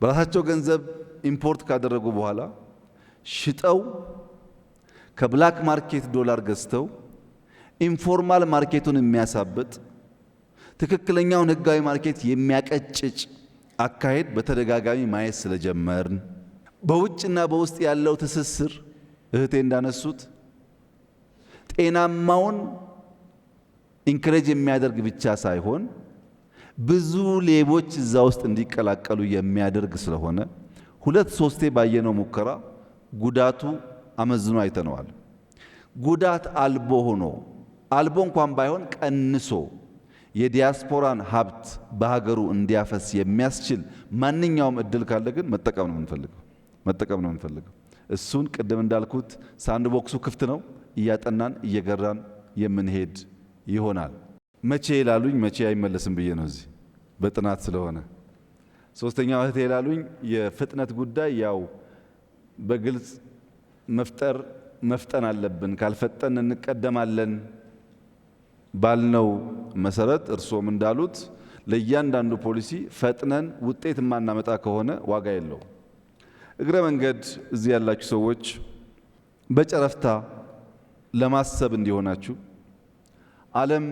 [SPEAKER 3] በራሳቸው ገንዘብ ኢምፖርት ካደረጉ በኋላ ሽጠው ከብላክ ማርኬት ዶላር ገዝተው ኢንፎርማል ማርኬቱን የሚያሳብጥ ትክክለኛውን ህጋዊ ማርኬት የሚያቀጭጭ አካሄድ በተደጋጋሚ ማየት ስለጀመርን በውጭና በውስጥ ያለው ትስስር እህቴ እንዳነሱት ጤናማውን ኢንከሬጅ የሚያደርግ ብቻ ሳይሆን ብዙ ሌቦች እዛ ውስጥ እንዲቀላቀሉ የሚያደርግ ስለሆነ ሁለት ሶስቴ ባየነው ሙከራ ጉዳቱ አመዝኖ አይተነዋል። ጉዳት አልቦ ሆኖ አልቦ እንኳን ባይሆን ቀንሶ የዲያስፖራን ሀብት በሀገሩ እንዲያፈስ የሚያስችል ማንኛውም እድል ካለ ግን መጠቀም ነው የምንፈልገው። እሱን ቅድም እንዳልኩት ሳንድ ቦክሱ ክፍት ነው። እያጠናን እየገራን የምንሄድ ይሆናል። መቼ ይላሉኝ፣ መቼ አይመለስም ብዬ ነው እዚህ በጥናት ስለሆነ። ሶስተኛው እህቴ ይላሉኝ የፍጥነት ጉዳይ ያው በግልጽ መፍጠን አለብን። ካልፈጠን እንቀደማለን ባልነው መሰረት እርሶም እንዳሉት ለእያንዳንዱ ፖሊሲ ፈጥነን ውጤት የማናመጣ ከሆነ ዋጋ የለው። እግረ መንገድ እዚህ ያላችሁ ሰዎች በጨረፍታ ለማሰብ እንዲሆናችሁ ዓለም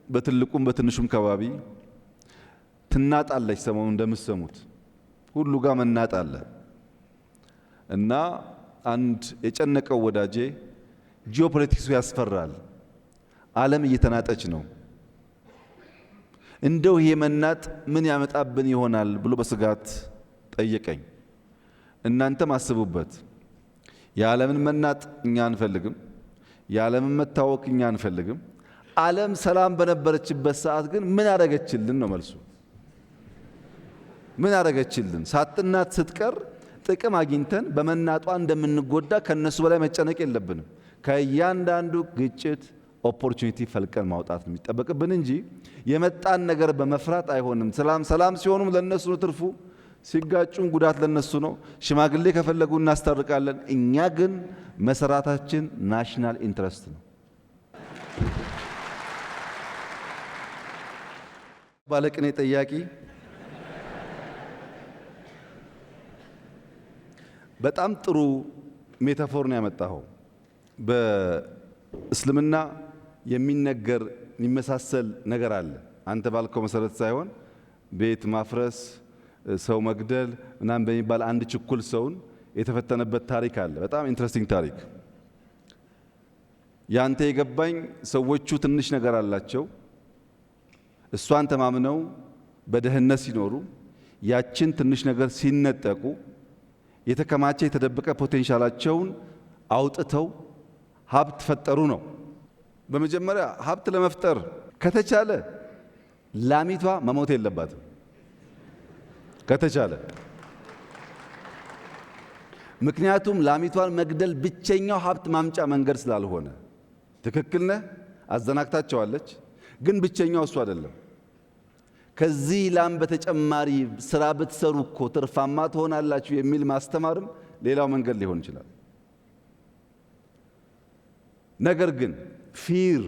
[SPEAKER 3] በትልቁም በትንሹም ከባቢ ትናጣለች። ሰሞኑን እንደምትሰሙት ሁሉ ጋር መናጥ አለ እና አንድ የጨነቀው ወዳጄ ጂኦፖለቲክሱ ያስፈራል፣ ዓለም እየተናጠች ነው፣ እንደው ይሄ መናጥ ምን ያመጣብን ይሆናል ብሎ በስጋት ጠየቀኝ። እናንተም አስቡበት። የዓለምን መናጥ እኛ አንፈልግም፣ የዓለምን መታወክ እኛ አንፈልግም። ዓለም ሰላም በነበረችበት ሰዓት ግን ምን አደረገችልን ነው መልሱ። ምን አደረገችልን? ሳትናት ስትቀር ጥቅም አግኝተን በመናጧ እንደምንጎዳ ከነሱ በላይ መጨነቅ የለብንም። ከእያንዳንዱ ግጭት ኦፖርቹኒቲ ፈልቀን ማውጣት ነው የሚጠበቅብን እንጂ የመጣን ነገር በመፍራት አይሆንም። ሰላም ሲሆኑም ለነሱ ነው ትርፉ፣ ሲጋጩም ጉዳት ለነሱ ነው። ሽማግሌ ከፈለጉ እናስታርቃለን። እኛ ግን መሰራታችን ናሽናል ኢንትረስት ነው። ባለቅኔ ጠያቂ በጣም ጥሩ ሜታፎር ነው ያመጣኸው። በእስልምና የሚነገር የሚመሳሰል ነገር አለ። አንተ ባልከው መሰረት ሳይሆን ቤት ማፍረስ፣ ሰው መግደል ምናምን በሚባል አንድ ችኩል ሰውን የተፈተነበት ታሪክ አለ። በጣም ኢንትረስቲንግ ታሪክ። ያንተ የገባኝ ሰዎቹ ትንሽ ነገር አላቸው። እሷን ተማምነው በደህንነት ሲኖሩ ያችን ትንሽ ነገር ሲነጠቁ የተከማቸ የተደበቀ ፖቴንሻላቸውን አውጥተው ሀብት ፈጠሩ ነው። በመጀመሪያ ሀብት ለመፍጠር ከተቻለ ላሚቷ መሞት የለባትም። ከተቻለ ምክንያቱም ላሚቷን መግደል ብቸኛው ሀብት ማምጫ መንገድ ስላልሆነ። ትክክል ነህ፣ አዘናግታቸዋለች። ግን ብቸኛው እሱ አይደለም። ከዚህ ላም በተጨማሪ ስራ ብትሰሩ እኮ ትርፋማ ትሆናላችሁ የሚል ማስተማርም ሌላው መንገድ ሊሆን ይችላል። ነገር ግን ፊር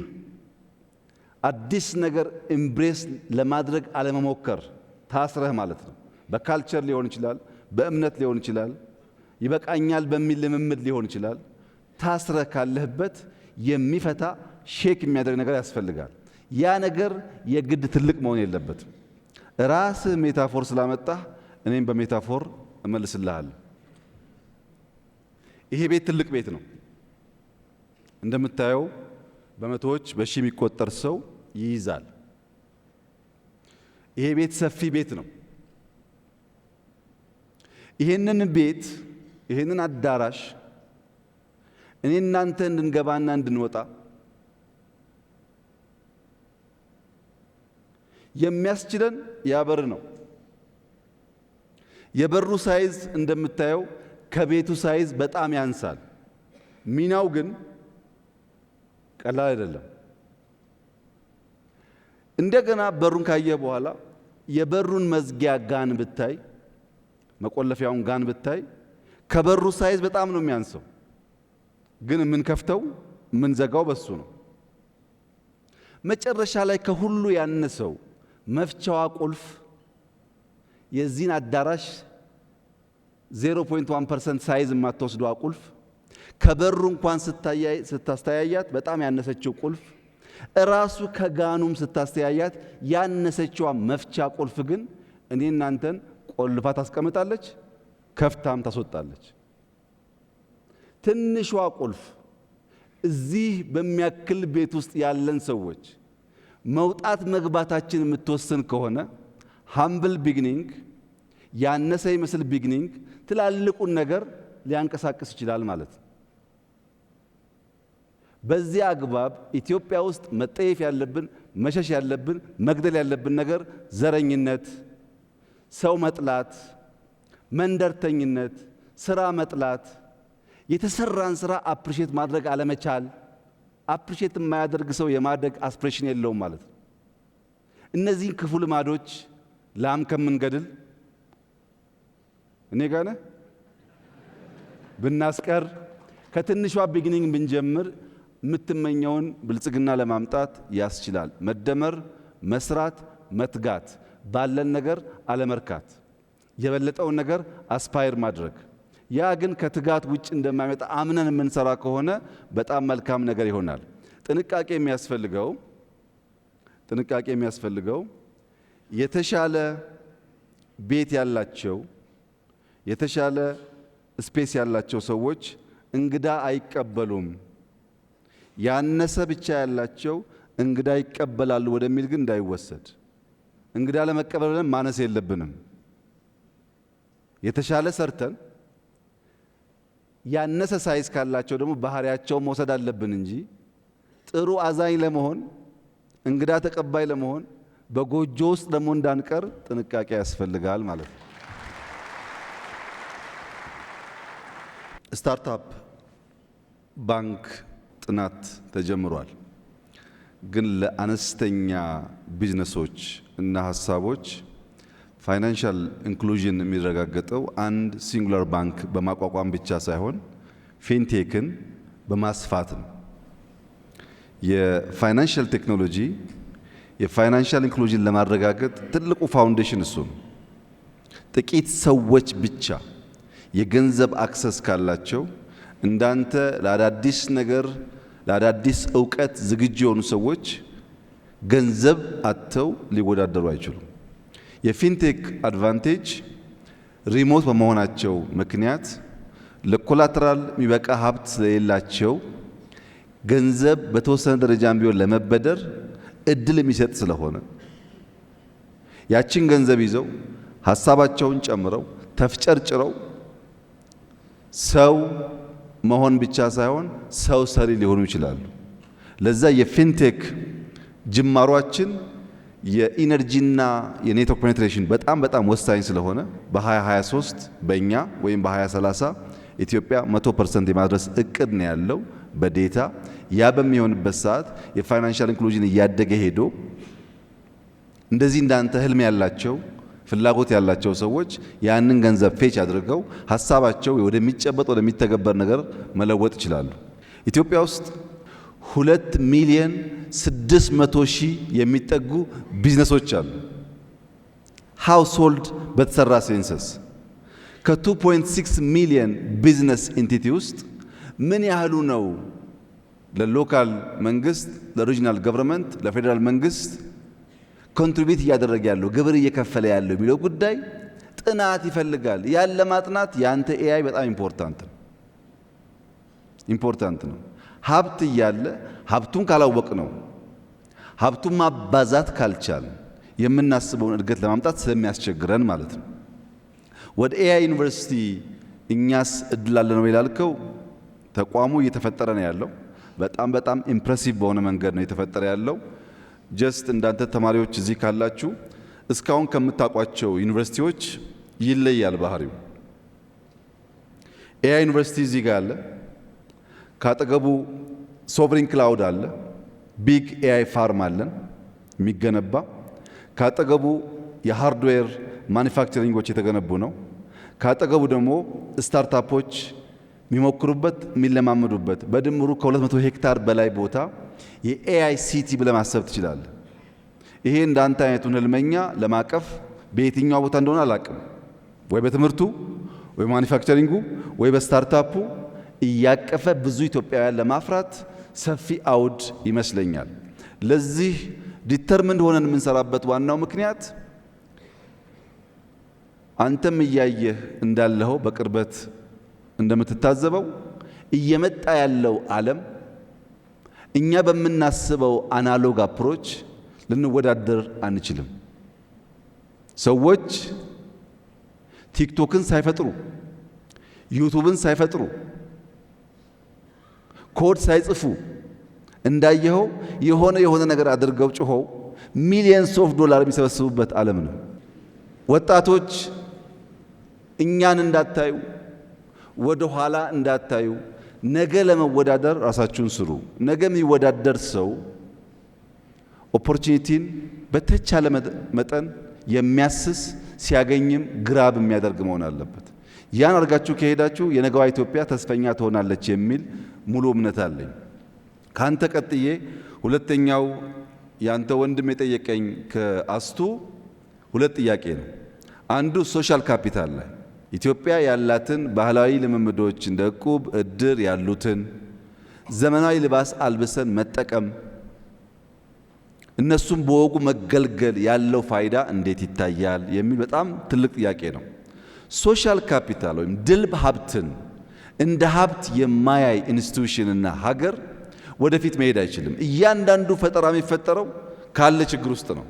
[SPEAKER 3] አዲስ ነገር ኢምብሬስ ለማድረግ አለመሞከር ታስረህ ማለት ነው። በካልቸር ሊሆን ይችላል፣ በእምነት ሊሆን ይችላል፣ ይበቃኛል በሚል ልምምድ ሊሆን ይችላል። ታስረህ ካለህበት የሚፈታ ሼክ የሚያደርግ ነገር ያስፈልጋል። ያ ነገር የግድ ትልቅ መሆን የለበትም። ራስህ ሜታፎር ስላመጣህ እኔም በሜታፎር እመልስልሃለሁ። ይሄ ቤት ትልቅ ቤት ነው። እንደምታየው በመቶዎች በሺህ የሚቆጠር ሰው ይይዛል። ይሄ ቤት ሰፊ ቤት ነው። ይሄንን ቤት ይሄንን አዳራሽ እኔ እናንተ እንድንገባና እንድንወጣ የሚያስችለን ያበር ነው። የበሩ ሳይዝ እንደምታየው ከቤቱ ሳይዝ በጣም ያንሳል። ሚናው ግን ቀላል አይደለም። እንደገና በሩን ካየ በኋላ የበሩን መዝጊያ ጋን ብታይ፣ መቆለፊያውን ጋን ብታይ ከበሩ ሳይዝ በጣም ነው የሚያንሰው። ግን የምንከፍተው የምንዘጋው በሱ ነው። መጨረሻ ላይ ከሁሉ ያነሰው መፍቻዋ ቁልፍ የዚህን አዳራሽ 0.1% ሳይዝ የማትወስደዋ ቁልፍ ከበሩ እንኳን ስታስተያያት በጣም ያነሰችው ቁልፍ እራሱ ከጋኑም ስታስተያያት ያነሰችዋ መፍቻ ቁልፍ ግን እኔ እናንተን ቆልፋ ታስቀምጣለች፣ ከፍታም ታስወጣለች። ትንሿ ቁልፍ እዚህ በሚያክል ቤት ውስጥ ያለን ሰዎች መውጣት መግባታችን የምትወስን ከሆነ ሃምብል ቢግኒንግ ያነሰ ይመስል ቢግኒንግ ትላልቁን ነገር ሊያንቀሳቅስ ይችላል ማለት ነው። በዚህ አግባብ ኢትዮጵያ ውስጥ መጠየፍ ያለብን መሸሽ ያለብን መግደል ያለብን ነገር ዘረኝነት፣ ሰው መጥላት፣ መንደርተኝነት፣ ስራ መጥላት፣ የተሰራን ስራ አፕሪሼት ማድረግ አለመቻል። አፕሪሼት የማያደርግ ሰው የማደግ አስፕሬሽን የለውም ማለት ነው። እነዚህን ክፉ ልማዶች ላም ከምንገድል እኔ ጋር ነህ ብናስቀር ከትንሿ ቢግኒንግ ብንጀምር የምትመኘውን ብልጽግና ለማምጣት ያስችላል። መደመር፣ መስራት፣ መትጋት፣ ባለን ነገር አለመርካት፣ የበለጠውን ነገር አስፓየር ማድረግ። ያ ግን ከትጋት ውጭ እንደማይመጣ አምነን የምንሰራ ከሆነ በጣም መልካም ነገር ይሆናል። ጥንቃቄ የሚያስፈልገው የተሻለ ቤት ያላቸው የተሻለ ስፔስ ያላቸው ሰዎች እንግዳ አይቀበሉም። ያነሰ ብቻ ያላቸው እንግዳ ይቀበላሉ ወደሚል ግን እንዳይወሰድ። እንግዳ ለመቀበል ብለን ማነስ የለብንም። የተሻለ ሰርተን ያነሰ ሳይዝ ካላቸው ደግሞ ባህሪያቸው መውሰድ አለብን እንጂ ጥሩ አዛኝ ለመሆን እንግዳ ተቀባይ ለመሆን በጎጆ ውስጥ ደግሞ እንዳንቀር ጥንቃቄ ያስፈልጋል ማለት ነው። ስታርታፕ ባንክ ጥናት ተጀምሯል። ግን ለአነስተኛ ቢዝነሶች እና ሀሳቦች ፋይናንሻል ኢንክሉዥን የሚረጋገጠው አንድ ሲንጉላር ባንክ በማቋቋም ብቻ ሳይሆን ፊንቴክን በማስፋት ነው። የፋይናንሻል ቴክኖሎጂ የፋይናንሻል ኢንክሉዥን ለማረጋገጥ ትልቁ ፋውንዴሽን እሱ ነው። ጥቂት ሰዎች ብቻ የገንዘብ አክሰስ ካላቸው እንዳንተ ለአዳዲስ ነገር ለአዳዲስ እውቀት ዝግጁ የሆኑ ሰዎች ገንዘብ አጥተው ሊወዳደሩ አይችሉም። የፊንቴክ አድቫንቴጅ ሪሞት በመሆናቸው ምክንያት ለኮላተራል የሚበቃ ሀብት ስለሌላቸው ገንዘብ በተወሰነ ደረጃም ቢሆን ለመበደር እድል የሚሰጥ ስለሆነ ያችን ገንዘብ ይዘው ሀሳባቸውን ጨምረው ተፍጨርጭረው ሰው መሆን ብቻ ሳይሆን ሰው ሰሪ ሊሆኑ ይችላሉ። ለዛ የፊንቴክ ጅማሯችን የኢነርጂና የኔትወርክ ፔኔትሬሽን በጣም ወሳኝ ስለሆነ በ2023 በእኛ ወይም በ2030 ኢትዮጵያ 100% የማድረስ እቅድ ነው ያለው በዴታ። ያ በሚሆንበት ሰዓት የፋይናንሻል ኢንክሉዥን እያደገ ሄዶ እንደዚህ እንዳንተ ህልም ያላቸው ፍላጎት ያላቸው ሰዎች ያንን ገንዘብ ፌች አድርገው ሀሳባቸው ወደሚጨበጥ ወደሚተገበር ነገር መለወጥ ይችላሉ። ኢትዮጵያ ውስጥ 2,600,000 የሚጠጉ ቢዝነሶች አሉ። ሃውስሆልድ በተሰራ ሴንሰስ ከ2.6 ሚሊዮን ቢዝነስ ኢንቲቲ ውስጥ ምን ያህሉ ነው ለሎካል መንግስት፣ ለሪጂናል ገቨርንመንት፣ ለፌዴራል መንግስት ኮንትሪቢዩት እያደረገ ያለው ግብር እየከፈለ ያለው የሚለው ጉዳይ ጥናት ይፈልጋል። ያን ለማጥናት ያንተ ኤአይ በጣም ኢምፖርታንት ነው። ሀብት እያለ ሀብቱን ካላወቅ ነው ሀብቱን ማባዛት ካልቻል የምናስበውን እድገት ለማምጣት ስለሚያስቸግረን ማለት ነው። ወደ ኤአይ ዩኒቨርሲቲ እኛስ እድል አለ ነው ይላልከው። ተቋሙ እየተፈጠረ ነው ያለው። በጣም ኢምፕሬሲቭ በሆነ መንገድ ነው እየተፈጠረ ያለው። ጀስት እንዳንተ ተማሪዎች እዚህ ካላችሁ እስካሁን ከምታውቋቸው ዩኒቨርሲቲዎች ይለያል ባህሪው። ኤአይ ዩኒቨርሲቲ እዚህ ጋር አለ። ካጠገቡ ሶቨሪን ክላውድ አለ። ቢግ ኤአይ ፋርም አለን የሚገነባ። ካጠገቡ የሃርድዌር ማኒፋክቸሪንጎች የተገነቡ ነው። ካጠገቡ ደግሞ ስታርታፖች የሚሞክሩበት የሚለማመዱበት በድምሩ ከ200 ሄክታር በላይ ቦታ የኤአይ ሲቲ ብለህ ማሰብ ትችላለህ። ይሄ እንዳንተ አይነቱን ህልመኛ ለማቀፍ በየትኛው ቦታ እንደሆነ አላቅም። ወይ በትምህርቱ ወይ በማኒፋክቸሪንጉ ወይ በስታርታፑ እያቀፈ ብዙ ኢትዮጵያውያን ለማፍራት ሰፊ አውድ ይመስለኛል። ለዚህ ዲተርሚንድ ሆነን የምንሰራበት ዋናው ምክንያት አንተም እያየህ እንዳለኸው በቅርበት እንደምትታዘበው እየመጣ ያለው ዓለም እኛ በምናስበው አናሎግ አፕሮች ልንወዳደር አንችልም። ሰዎች ቲክቶክን ሳይፈጥሩ ዩቱብን ሳይፈጥሩ ኮድ ሳይጽፉ እንዳየኸው የሆነ ነገር አድርገው ጮኸው ሚሊየንስ ኦፍ ዶላር የሚሰበስቡበት ዓለም ነው። ወጣቶች እኛን እንዳታዩ ወደ ኋላ እንዳታዩ ነገ ለመወዳደር ራሳችሁን ስሩ። ነገ የሚወዳደር ሰው ኦፖርቹኒቲን በተቻለ መጠን የሚያስስ ሲያገኝም ግራብ የሚያደርግ መሆን አለበት። ያን አድርጋችሁ ከሄዳችሁ የነገዋ ኢትዮጵያ ተስፈኛ ትሆናለች የሚል ሙሉ እምነት አለኝ። ካንተ ቀጥዬ ሁለተኛው ያንተ ወንድም የጠየቀኝ ከአስቱ ሁለት ጥያቄ ነው። አንዱ ሶሻል ካፒታል ላይ ኢትዮጵያ ያላትን ባህላዊ ልምምዶች እንደ ዕቁብ፣ እድር ያሉትን ዘመናዊ ልባስ አልብሰን መጠቀም እነሱም በወጉ መገልገል ያለው ፋይዳ እንዴት ይታያል የሚል በጣም ትልቅ ጥያቄ ነው። ሶሻል ካፒታል ወይም ድልብ ሀብትን እንደ ሀብት የማያይ ኢንስቲትዩሽንና ሀገር ወደፊት መሄድ አይችልም። እያንዳንዱ ፈጠራ የሚፈጠረው ካለ ችግር ውስጥ ነው።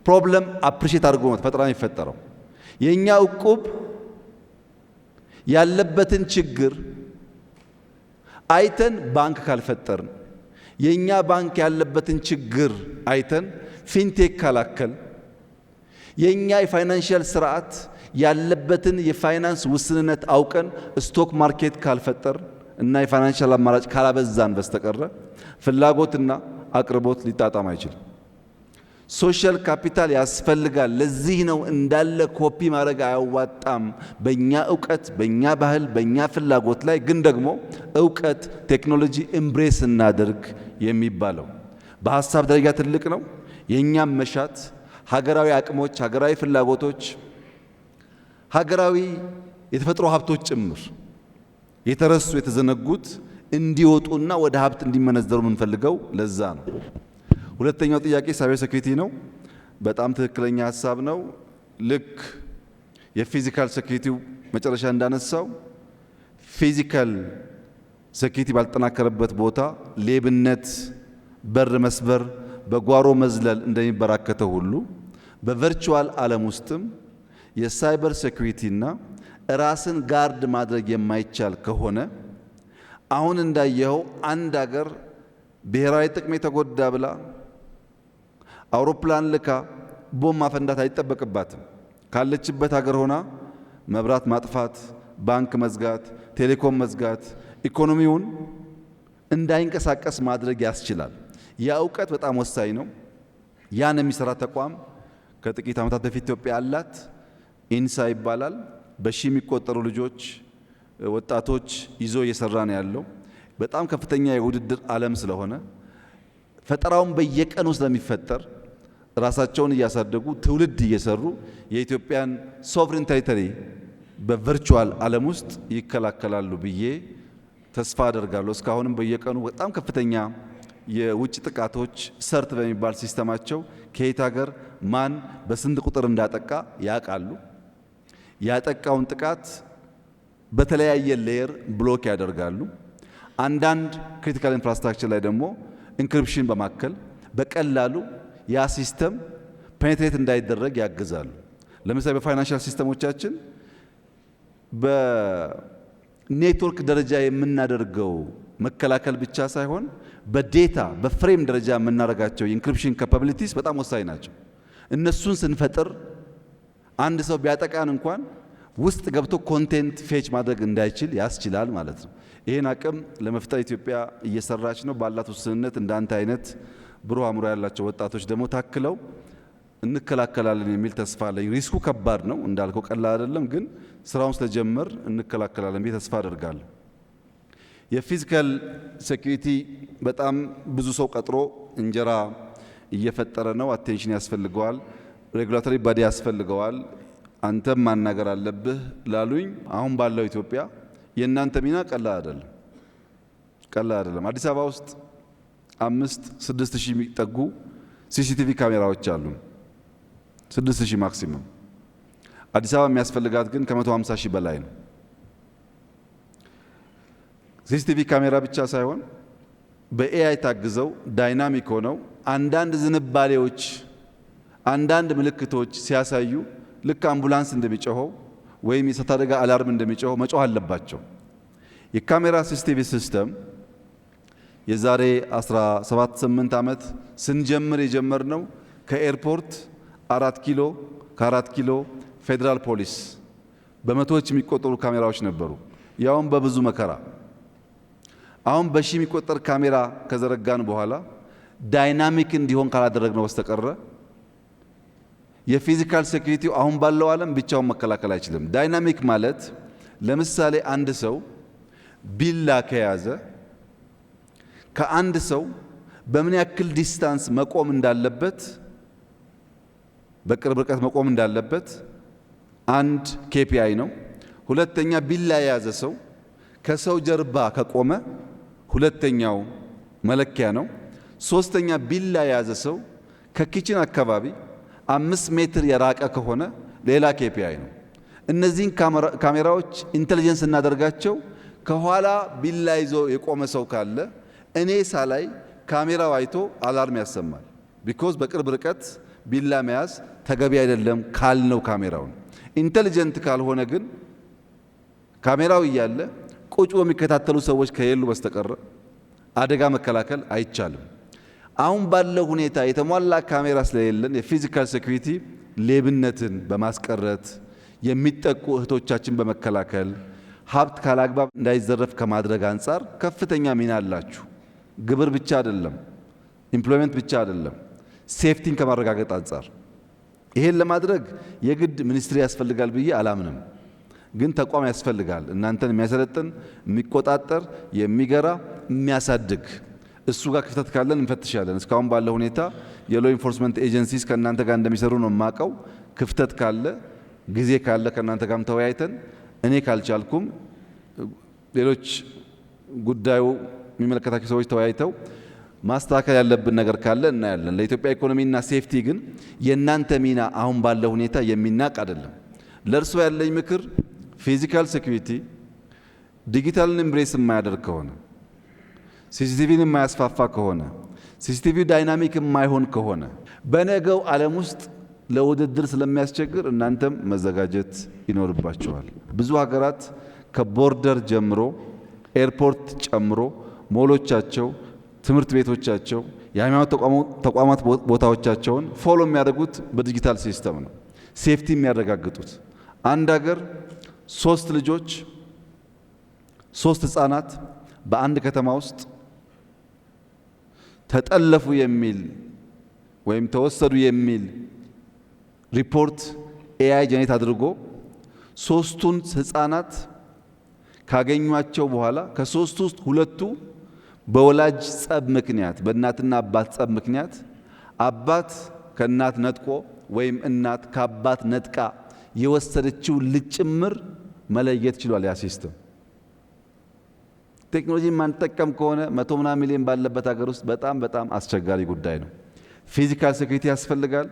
[SPEAKER 3] ፕሮብለም አፕሪሼት አድርጎ ነው ፈጠራ የሚፈጠረው። የኛ ዕቁብ ያለበትን ችግር አይተን ባንክ ካልፈጠርን፣ የኛ ባንክ ያለበትን ችግር አይተን ፊንቴክ ካላከል፣ የኛ የፋይናንሻል ስርዓት ያለበትን የፋይናንስ ውስንነት አውቀን ስቶክ ማርኬት ካልፈጠር እና የፋይናንሻል አማራጭ ካላበዛን በስተቀረ ፍላጎትና አቅርቦት ሊጣጣም አይችልም። ሶሻል ካፒታል ያስፈልጋል። ለዚህ ነው እንዳለ ኮፒ ማድረግ አያዋጣም። በእኛ እውቀት፣ በእኛ ባህል፣ በእኛ ፍላጎት ላይ ግን ደግሞ እውቀት፣ ቴክኖሎጂ ኤምብሬስ እናድርግ የሚባለው በሀሳብ ደረጃ ትልቅ ነው። የእኛም መሻት ሀገራዊ አቅሞች፣ ሀገራዊ ፍላጎቶች፣ ሀገራዊ የተፈጥሮ ሀብቶች ጭምር የተረሱ የተዘነጉት እንዲወጡና ወደ ሀብት እንዲመነዘሩ የምንፈልገው ለዛ ነው። ሁለተኛው ጥያቄ ሳይበር ሴኩሪቲ ነው። በጣም ትክክለኛ ሀሳብ ነው። ልክ የፊዚካል ሴኩሪቲው መጨረሻ እንዳነሳው ፊዚካል ሴኩሪቲ ባልተጠናከረበት ቦታ ሌብነት፣ በር መስበር፣ በጓሮ መዝለል እንደሚበራከተው ሁሉ በቨርቹዋል ዓለም ውስጥም የሳይበር ሴኩሪቲና ራስን ጋርድ ማድረግ የማይቻል ከሆነ አሁን እንዳየኸው አንድ ሀገር ብሔራዊ ጥቅም የተጎዳ ብላ አውሮፕላን ልካ ቦምብ ማፈንዳት አይጠበቅባትም። ካለችበት ሀገር ሆና መብራት ማጥፋት፣ ባንክ መዝጋት፣ ቴሌኮም መዝጋት፣ ኢኮኖሚውን እንዳይንቀሳቀስ ማድረግ ያስችላል። ያ እውቀት በጣም ወሳኝ ነው። ያን የሚሰራ ተቋም ከጥቂት ዓመታት በፊት ኢትዮጵያ አላት። ኢንሳ ይባላል። በሺ የሚቆጠሩ ልጆች፣ ወጣቶች ይዞ እየሰራ ነው ያለው። በጣም ከፍተኛ የውድድር ዓለም ስለሆነ ፈጠራውን በየቀኑ ስለሚፈጠር ራሳቸውን እያሳደጉ ትውልድ እየሰሩ የኢትዮጵያን ሶቨሬን ቴሪቶሪ በቨርቹዋል ዓለም ውስጥ ይከላከላሉ ብዬ ተስፋ አደርጋለሁ። እስካሁንም በየቀኑ በጣም ከፍተኛ የውጭ ጥቃቶች ሰርት በሚባል ሲስተማቸው ከየት ሀገር ማን በስንት ቁጥር እንዳጠቃ ያውቃሉ። ያጠቃውን ጥቃት በተለያየ ሌየር ብሎክ ያደርጋሉ። አንዳንድ ክሪቲካል ኢንፍራስትራክቸር ላይ ደግሞ ኢንክሪፕሽን በማከል በቀላሉ ያ ሲስተም ፔኔትሬት እንዳይደረግ ያግዛሉ። ለምሳሌ በፋይናንሻል ሲስተሞቻችን በኔትወርክ ደረጃ የምናደርገው መከላከል ብቻ ሳይሆን በዴታ በፍሬም ደረጃ የምናደርጋቸው የኢንክሪፕሽን ካፓቢሊቲስ በጣም ወሳኝ ናቸው። እነሱን ስንፈጥር አንድ ሰው ቢያጠቃን እንኳን ውስጥ ገብቶ ኮንቴንት ፌች ማድረግ እንዳይችል ያስችላል ማለት ነው። ይህን አቅም ለመፍጠር ኢትዮጵያ እየሰራች ነው። ባላት ውስንነት እንዳንተ አይነት ብሩህ አእምሮ ያላቸው ወጣቶች ደግሞ ታክለው እንከላከላለን የሚል ተስፋ አለኝ። ሪስኩ ከባድ ነው እንዳልከው ቀላል አይደለም፣ ግን ስራውን ስለጀመር እንከላከላለን ብዬ ተስፋ አደርጋለሁ። የፊዚካል ሴኩሪቲ በጣም ብዙ ሰው ቀጥሮ እንጀራ እየፈጠረ ነው። አቴንሽን ያስፈልገዋል፣ ሬጉላቶሪ ባዲ ያስፈልገዋል። አንተም ማናገር አለብህ ላሉኝ አሁን ባለው ኢትዮጵያ የእናንተ ሚና ቀላል አይደለም። አዲስ አበባ ውስጥ 5-6 ሺህ የሚጠጉ ሲሲቲቪ ካሜራዎች አሉ። 6 ሺህ ማክሲመም። አዲስ አበባ የሚያስፈልጋት ግን ከ150 ሺህ በላይ ነው። ሲሲቲቪ ካሜራ ብቻ ሳይሆን በኤአይ ታግዘው ዳይናሚክ ሆነው አንዳንድ ዝንባሌዎች፣ አንዳንድ ምልክቶች ሲያሳዩ ልክ አምቡላንስ እንደሚጮኸው ወይም የእሳት አደጋ አላርም እንደሚጮኸው መጮህ አለባቸው። የካሜራ ሲሲቲቪ ሲስተም የዛሬ 17-8 ዓመት ስንጀምር የጀመርነው ከኤርፖርት 4 ኪሎ ከ4 ኪሎ ፌዴራል ፖሊስ በመቶዎች የሚቆጠሩ ካሜራዎች ነበሩ፣ ያውም በብዙ መከራ። አሁን በሺ የሚቆጠር ካሜራ ከዘረጋን በኋላ ዳይናሚክ እንዲሆን ካላደረግነው በስተቀረ የፊዚካል ሴኩሪቲው አሁን ባለው ዓለም ብቻውን መከላከል አይችልም። ዳይናሚክ ማለት ለምሳሌ አንድ ሰው ቢላ ከያዘ ከአንድ ሰው በምን ያክል ዲስታንስ መቆም እንዳለበት በቅርብ ርቀት መቆም እንዳለበት አንድ ኬፒአይ ነው። ሁለተኛ ቢላ የያዘ ሰው ከሰው ጀርባ ከቆመ ሁለተኛው መለኪያ ነው። ሶስተኛ ቢላ የያዘ ሰው ከኪችን አካባቢ 5 ሜትር የራቀ ከሆነ ሌላ ኬፒአይ ነው። እነዚህን ካሜራዎች ኢንተለጀንስ እናደርጋቸው። ከኋላ ቢላ ይዞ የቆመ ሰው ካለ እኔ ሳላይ ካሜራው አይቶ አላርም ያሰማል። ቢኮዝ በቅርብ ርቀት ቢላ መያዝ ተገቢ አይደለም ካልነው ካሜራውን። ኢንተለጀንት ካልሆነ ግን ካሜራው እያለ ቁጭ የሚከታተሉ ሰዎች ከሌሉ በስተቀር አደጋ መከላከል አይቻልም። አሁን ባለው ሁኔታ የተሟላ ካሜራ ስለሌለን የፊዚካል ሴኩሪቲ ሌብነትን በማስቀረት የሚጠቁ እህቶቻችን በመከላከል ሀብት ካላግባብ እንዳይዘረፍ ከማድረግ አንጻር ከፍተኛ ሚና አላችሁ። ግብር ብቻ አይደለም፣ ኢምፕሎይመንት ብቻ አይደለም፣ ሴፍቲን ከማረጋገጥ አንጻር ይሄን ለማድረግ የግድ ሚኒስትሪ ያስፈልጋል ብዬ አላምንም። ግን ተቋም ያስፈልጋል፣ እናንተን የሚያሰለጥን የሚቆጣጠር፣ የሚገራ፣ የሚያሳድግ። እሱ ጋር ክፍተት ካለን እንፈትሻለን። እስካሁን ባለው ሁኔታ የሎ ኢንፎርስመንት ኤጀንሲስ ከእናንተ ጋር እንደሚሰሩ ነው የማውቀው። ክፍተት ካለ ጊዜ ካለ ከእናንተ ጋርም ተወያይተን እኔ ካልቻልኩም ሌሎች ጉዳዩ የሚመለከታቸው ሰዎች ተወያይተው ማስተካከል ያለብን ነገር ካለ እናያለን። ለኢትዮጵያ ኢኮኖሚና ሴፍቲ ግን የእናንተ ሚና አሁን ባለው ሁኔታ የሚናቅ አይደለም። ለእርሶ ያለኝ ምክር ፊዚካል ሴኩሪቲ ዲጂታልን ኤምብሬስ የማያደርግ ከሆነ ሲሲቲቪን የማያስፋፋ ከሆነ ሲሲቲቪ ዳይናሚክ የማይሆን ከሆነ በነገው ዓለም ውስጥ ለውድድር ስለሚያስቸግር እናንተም መዘጋጀት ይኖርባቸዋል። ብዙ ሀገራት ከቦርደር ጀምሮ ኤርፖርት ጨምሮ ሞሎቻቸው፣ ትምህርት ቤቶቻቸው፣ የሃይማኖት ተቋማት ቦታዎቻቸውን ፎሎ የሚያደርጉት በዲጂታል ሲስተም ነው። ሴፍቲ የሚያረጋግጡት አንድ ሀገር 3 ልጆች 3 ህፃናት በአንድ ከተማ ውስጥ ተጠለፉ የሚል ወይም ተወሰዱ የሚል ሪፖርት ኤአይ ጀኔሬት አድርጎ 3ቱን ህፃናት ካገኟቸው በኋላ ከ3ቱ ውስጥ 2ቱ በወላጅ ጸብ ምክንያት በእናትና አባት ጸብ ምክንያት አባት ከእናት ነጥቆ ወይም እናት ከአባት ነጥቃ የወሰደችው ልጅ ጭምር መለየት ችሏል። ያ ሲስተም ቴክኖሎጂ ማንጠቀም ከሆነ 100 ምናምን ሚሊዮን ባለበት ሀገር ውስጥ በጣም አስቸጋሪ ጉዳይ ነው። ፊዚካል ሴኩሪቲ ያስፈልጋል።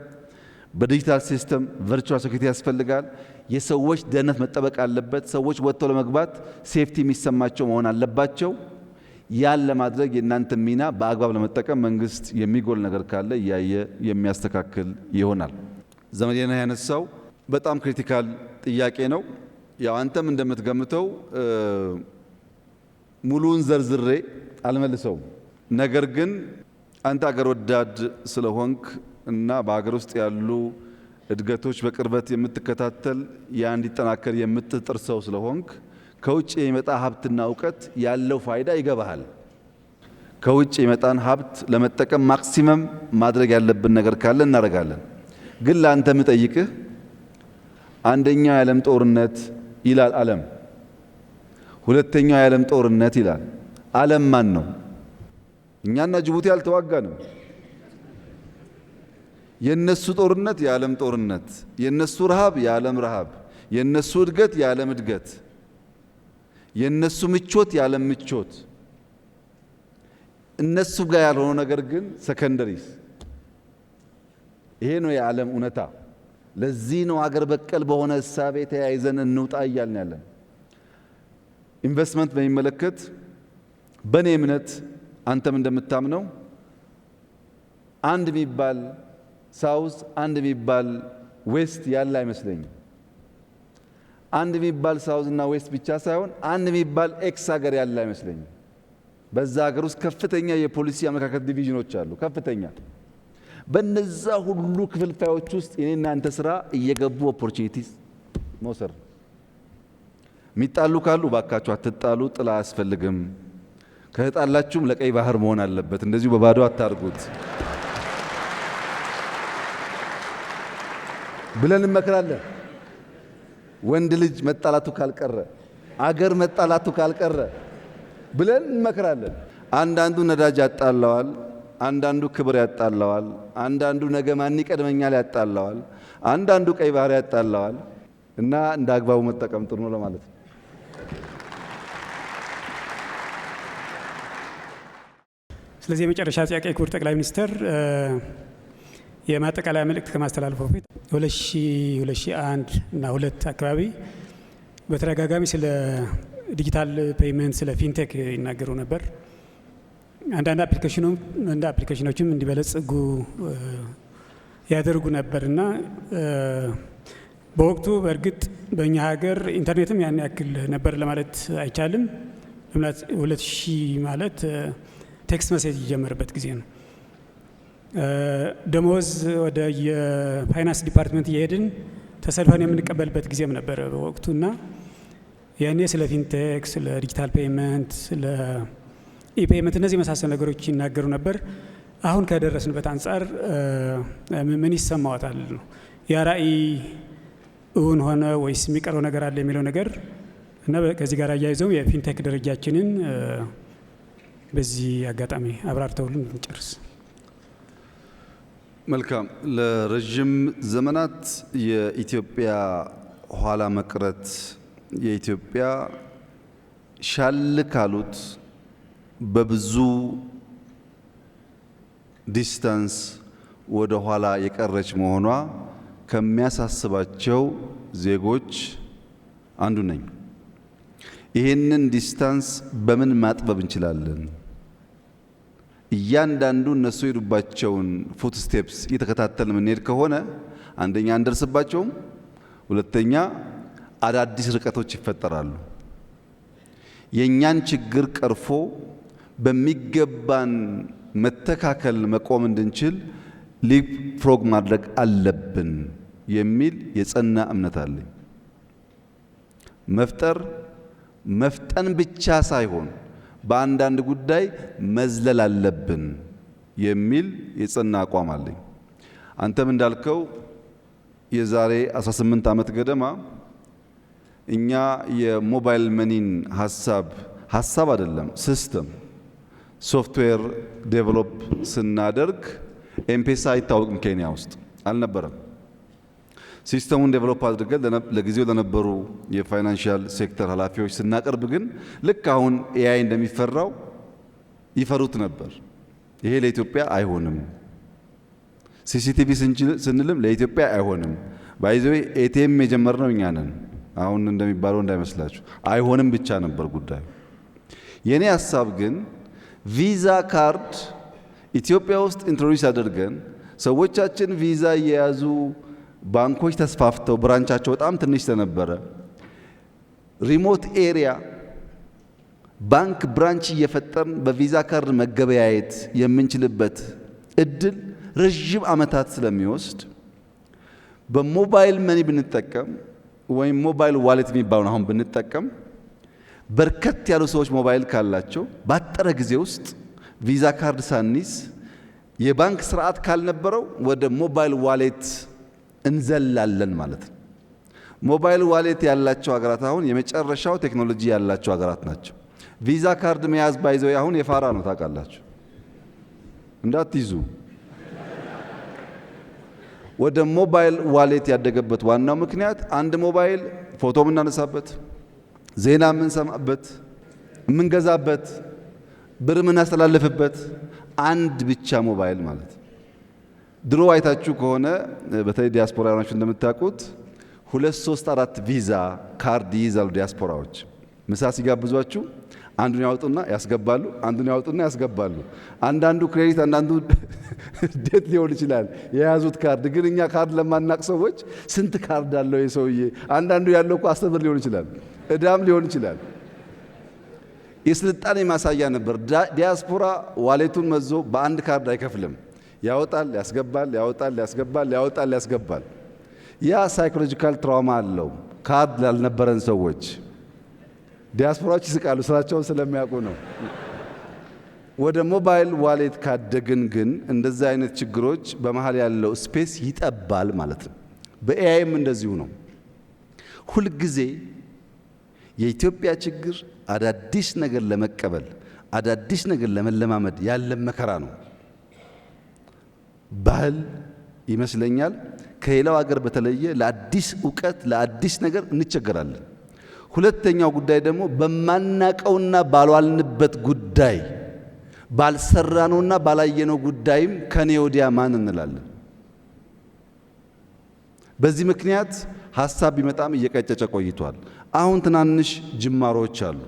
[SPEAKER 3] በዲጂታል ሲስተም ቨርቹዋል ሴኩሪቲ ያስፈልጋል። የሰዎች ደህንነት መጠበቅ አለበት። ሰዎች ወጥተው ለመግባት ሴፍቲ የሚሰማቸው መሆን አለባቸው። ያን ለማድረግ የእናንተ ሚና በአግባብ ለመጠቀም መንግስት የሚጎል ነገር ካለ እያየ የሚያስተካክል ይሆናል። ዘመዴና ያነሳው በጣም ክሪቲካል ጥያቄ ነው። ያው አንተም እንደምትገምተው ሙሉን ዘርዝሬ አልመልሰውም። ነገር ግን አንተ አገር ወዳድ ስለሆንክ እና በሀገር ውስጥ ያሉ እድገቶች በቅርበት የምትከታተል ያ እንዲጠናከር የምትጥር ሰው ስለሆንክ ከውጭ የሚመጣ ሀብትና እውቀት ያለው ፋይዳ ይገባሃል። ከውጭ የመጣን ሀብት ለመጠቀም ማክሲመም ማድረግ ያለብን ነገር ካለ እናደርጋለን። ግን ለአንተ የምጠይቅህ አንደኛው የዓለም ጦርነት ይላል ዓለም፣ ሁለተኛው የዓለም ጦርነት ይላል ዓለም። ማን ነው? እኛና ጅቡቲ አልተዋጋንም። የነሱ ጦርነት የዓለም ጦርነት፣ የነሱ ረሃብ የዓለም ረሃብ፣ የነሱ እድገት የዓለም እድገት፣ የነሱ ምቾት የዓለም ምቾት። እነሱ ጋር ያልሆነው ነገር ግን ሰከንደሪስ። ይሄ ነው የዓለም እውነታ። ለዚህ ነው አገር በቀል በሆነ እሳቤ ተያይዘን እንውጣ እያልን ያለን። ኢንቨስትመንት በሚመለከት በእኔ እምነት አንተም እንደምታምነው አንድ የሚባል ሳውዝ አንድ የሚባል ዌስት ያለ አይመስለኝም። አንድ የሚባል ሳውዝ እና ዌስት ብቻ ሳይሆን አንድ የሚባል ኤክስ ሀገር ያለ አይመስለኝም። በዛ ሀገር ውስጥ ከፍተኛ የፖሊሲ አመለካከት ዲቪዥኖች አሉ። ከፍተኛ በነዛ ሁሉ ክፍልፋዮች ውስጥ የኔና አንተ ስራ እየገቡ ኦፖርቹኒቲስ መውሰድ። የሚጣሉ ካሉ ባካችሁ አትጣሉ፣ ጥላ አያስፈልግም። ከተጣላችሁም ለቀይ ባህር መሆን አለበት። እንደዚሁ በባዶ አታርጉት ብለን እንመክራለን። ወንድ ልጅ መጣላቱ ካልቀረ አገር መጣላቱ ካልቀረ ብለን እንመክራለን። አንዳንዱ ነዳጅ ያጣላዋል፣ አንዳንዱ ክብር ያጣላዋል፣ አንዳንዱ ነገ ማን ይቀድመኛል ያጣላዋል፣ አንዳንዱ ቀይ ባህር ያጣላዋል እና እንደ አግባቡ መጠቀም ጥሩ ነው ለማለት ነው።
[SPEAKER 2] ስለዚህ የመጨረሻ ጥያቄ ክቡር ጠቅላይ ሚኒስትር የማጠቃለያ መልእክት ከማስተላለፉ በፊት 2001 እና 2 አካባቢ በተደጋጋሚ ስለ ዲጂታል ፔይመንት ስለ ፊንቴክ ይናገሩ ነበር። አንዳንድ አፕሊኬሽኖችም እንዲበለጽጉ ያደርጉ ነበርና በወቅቱ በእርግጥ በእኛ ሀገር ኢንተርኔትም ያን ያክል ነበር ለማለት አይቻልም። 2000 ማለት ቴክስት መሴጅ የጀመረበት ጊዜ ነው። ደሞዝ ወደ የፋይናንስ ዲፓርትመንት እየሄድን ተሰልፈን የምንቀበልበት ጊዜም ነበር በወቅቱና ያኔ ስለ ፊንቴክ፣ ስለ ዲጂታል ፔይመንት፣ ስለ ኢፔይመንት እነዚህ የመሳሰሉ ነገሮች ይናገሩ ነበር። አሁን ከደረስንበት አንጻር ምን ይሰማዎታል ነው? ያ ራዕይ እውን ሆነ ወይስ የሚቀረው ነገር አለ የሚለው ነገር እና ከዚህ ጋር አያይዘው የፊንቴክ ደረጃችንን በዚህ አጋጣሚ አብራርተውልን እንጨርስ።
[SPEAKER 3] መልካም። ለረጅም ዘመናት የኢትዮጵያ ኋላ መቅረት የኢትዮጵያ ሻል ካሉት በብዙ ዲስታንስ ወደ ኋላ የቀረች መሆኗ ከሚያሳስባቸው ዜጎች አንዱ ነኝ። ይህንን ዲስታንስ በምን ማጥበብ እንችላለን? እያንዳንዱ እነሱ የሄዱባቸውን ፉት ስቴፕስ እየተከታተልን የምንሄድ ከሆነ አንደኛ አንደርስባቸውም፣ ሁለተኛ አዳዲስ ርቀቶች ይፈጠራሉ። የእኛን ችግር ቀርፎ በሚገባን መተካከል መቆም እንድንችል ሊፕ ፍሮግ ማድረግ አለብን የሚል የጸና እምነት አለኝ። መፍጠን ብቻ ሳይሆን በአንዳንድ ጉዳይ መዝለል አለብን የሚል የጸና አቋም አለኝ። አንተም እንዳልከው የዛሬ 18 ዓመት ገደማ እኛ የሞባይል መኒን ሀሳብ አይደለም ሲስተም ሶፍትዌር ዴቨሎፕ ስናደርግ ኤምፔሳ አይታወቅም፣ ኬንያ ውስጥ አልነበረም። ሲስተሙን ዴቨሎፕ አድርገን ለጊዜው ለነበሩ የፋይናንሻል ሴክተር ኃላፊዎች ስናቀርብ ግን ልክ አሁን ኤአይ እንደሚፈራው ይፈሩት ነበር። ይሄ ለኢትዮጵያ አይሆንም፣ ሲሲቲቪ ስንልም ለኢትዮጵያ አይሆንም። ባይዘዌ ኤቲኤም የጀመርነው እኛ ነን። አሁን እንደሚባለው እንዳይመስላችሁ አይሆንም ብቻ ነበር ጉዳዩ። የኔ ሀሳብ ግን ቪዛ ካርድ ኢትዮጵያ ውስጥ ኢንትሮዲዩስ አድርገን ሰዎቻችን ቪዛ እየያዙ ባንኮች ተስፋፍተው ብራንቻቸው በጣም ትንሽ ስለነበረ ሪሞት ኤሪያ ባንክ ብራንች እየፈጠርን በቪዛ ካርድ መገበያየት የምንችልበት እድል ረዥም ዓመታት ስለሚወስድ በሞባይል መኒ ብንጠቀም ወይም ሞባይል ዋሌት የሚባለውን አሁን ብንጠቀም በርከት ያሉ ሰዎች ሞባይል ካላቸው ባጠረ ጊዜ ውስጥ ቪዛ ካርድ ሳንይዝ የባንክ ስርዓት ካልነበረው ወደ ሞባይል ዋሌት እንዘላለን ማለት ነው። ሞባይል ዋሌት ያላቸው ሀገራት አሁን የመጨረሻው ቴክኖሎጂ ያላቸው ሀገራት ናቸው። ቪዛ ካርድ መያዝ ባይዘው አሁን የፋራ ነው ታውቃላችሁ፣ እንዳትይዙ። ወደ ሞባይል ዋሌት ያደገበት ዋናው ምክንያት አንድ ሞባይል ፎቶ የምናነሳበት፣ ዜና የምንሰማበት፣ የምንገዛበት፣ ብር የምናስተላልፍበት አንድ ብቻ ሞባይል ማለት ነው። ድሮ አይታችሁ ከሆነ በተለይ ዲያስፖራዎች እንደምታውቁት 2፣ 3፣ 4 ቪዛ ካርድ ይይዛሉ ዲያስፖራዎች። ምሳ ሲጋብዟችሁ አንዱን ያወጡና ያስገባሉ፣ አንዱን ያወጡና ያስገባሉ። አንዳንዱ ክሬዲት፣ አንዳንዱ ዴት ሊሆን ይችላል የያዙት ካርድ። ግን እኛ ካርድ ለማናቅ ሰዎች ስንት ካርድ አለው የሰውዬ? አንዳንዱ ያለው እኮ 10 ብር ሊሆን ይችላል፣ እዳም ሊሆን ይችላል። የስልጣኔ ማሳያ ነበር። ዲያስፖራ ዋሌቱን መዞ በአንድ ካርድ አይከፍልም። ያወጣል፣ ያስገባል፣ ያወጣል፣ ያስገባል፣ ያወጣል፣ ያስገባል። ያ ሳይኮሎጂካል ትራውማ አለው ካርድ ላልነበረን ሰዎች። ዲያስፖራዎች ይስቃሉ፣ ስራቸውን ስለሚያውቁ ነው። ወደ ሞባይል ዋሌት ካደግን ግን እንደዚህ አይነት ችግሮች በመሃል ያለው ስፔስ ይጠባል ማለት ነው። በኤአይም እንደዚሁ ነው። ሁልጊዜ የኢትዮጵያ ችግር አዳዲስ ነገር ለመቀበል አዳዲስ ነገር ለመለማመድ ያለ መከራ ነው። ባህል ይመስለኛል ከሌላው ሀገር በተለየ ለአዲስ ዕውቀት ለአዲስ ነገር እንቸገራለን። ሁለተኛው ጉዳይ ደግሞ በማናቀውና ባልዋልንበት ጉዳይ ባልሰራነውና ባላየነው ጉዳይም ከኔ ወዲያ ማን እንላለን። በዚህ ምክንያት ሐሳብ ቢመጣም እየቀጨጨ ቆይቷል። አሁን ትናንሽ ጅማሮች አሉ።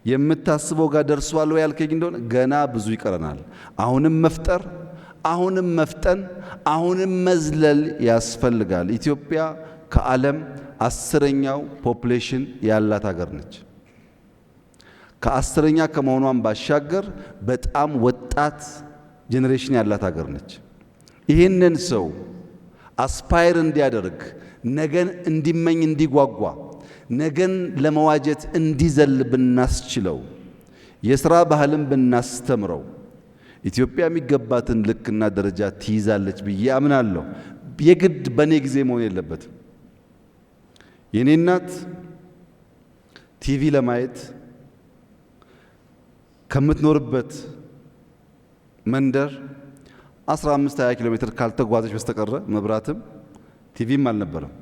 [SPEAKER 3] የምታስበው ጋር ደርሷል ወይ ያልከኝ እንደሆነ ገና ብዙ ይቀረናል። አሁንም መፍጠር፣ አሁንም መፍጠን፣ አሁንም መዝለል ያስፈልጋል። ኢትዮጵያ ከዓለም 10ኛው ፖፑሌሽን ያላት ሀገር ነች። ከ10ኛ ከመሆኗን ባሻገር በጣም ወጣት ጄኔሬሽን ያላት ሀገር ነች። ይህንን ሰው አስፓየር እንዲያደርግ ነገን እንዲመኝ እንዲጓጓ ነገን ለመዋጀት እንዲዘል ብናስችለው የሥራ ባህልን ብናስተምረው ኢትዮጵያ የሚገባትን ልክና ደረጃ ትይዛለች ብዬ አምናለሁ። የግድ በኔ ጊዜ መሆን የለበትም። የኔ እናት ቲቪ ለማየት ከምትኖርበት መንደር 15-20 ኪሎ ሜትር ካልተጓዘች በስተቀረ መብራትም ቲቪም አልነበረም።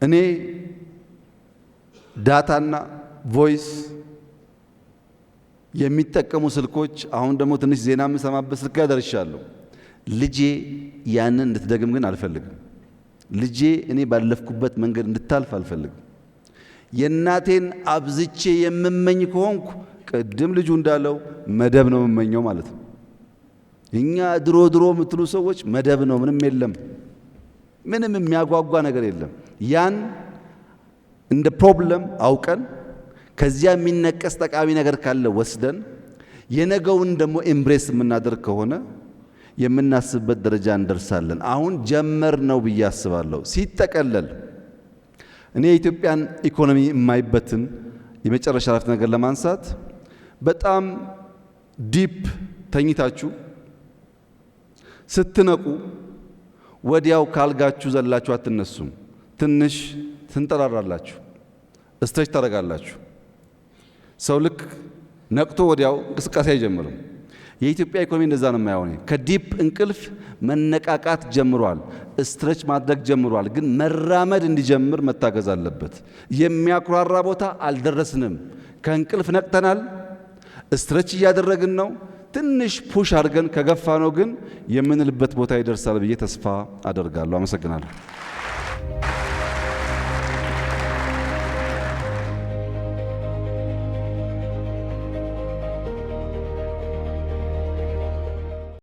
[SPEAKER 3] እኔ ዳታና ቮይስ የሚጠቀሙ ስልኮች አሁን ደግሞ ትንሽ ዜና የምሰማበት ስልክ ጋር ደርሻለሁ። ልጄ ያንን እንድትደግም ግን አልፈልግም። ልጄ እኔ ባለፍኩበት መንገድ እንድታልፍ አልፈልግም። የእናቴን አብዝቼ የምመኝ ከሆንኩ ቅድም ልጁ እንዳለው መደብ ነው የምመኘው ማለት ነው። እኛ ድሮ የምትሉ ሰዎች መደብ ነው፣ ምንም የለም፣ ምንም የሚያጓጓ ነገር የለም። ያን እንደ ፕሮብለም አውቀን ከዚያ የሚነቀስ ጠቃሚ ነገር ካለ ወስደን የነገውን ደግሞ ኤምብሬስ የምናደርግ ከሆነ የምናስብበት ደረጃ እንደርሳለን። አሁን ጀመር ነው ብዬ አስባለሁ። ሲጠቀለል እኔ የኢትዮጵያን ኢኮኖሚ የማይበትን የመጨረሻ አረፍተ ነገር ለማንሳት በጣም ዲፕ ተኝታችሁ ስትነቁ ወዲያው ካልጋችሁ ዘላችሁ አትነሱም። ትንሽ ትንጠራራላችሁ፣ ስትሬች ታደርጋላችሁ። ሰው ልክ ነቅቶ ወዲያው እንቅስቃሴ አይጀምርም። የኢትዮጵያ ኢኮኖሚ እንደዛ ነው የማየው። ከዲፕ እንቅልፍ መነቃቃት ጀምሯል፣ ስትሬች ማድረግ ጀምሯል። ግን መራመድ እንዲጀምር መታገዝ አለበት። የሚያኩራራ ቦታ አልደረስንም። ከእንቅልፍ ነቅተናል፣ ስትሬች እያደረግን ነው። ትንሽ ፑሽ አድርገን ከገፋ ነው ግን የምንልበት ቦታ ይደርሳል ብዬ ተስፋ አደርጋለሁ። አመሰግናለሁ።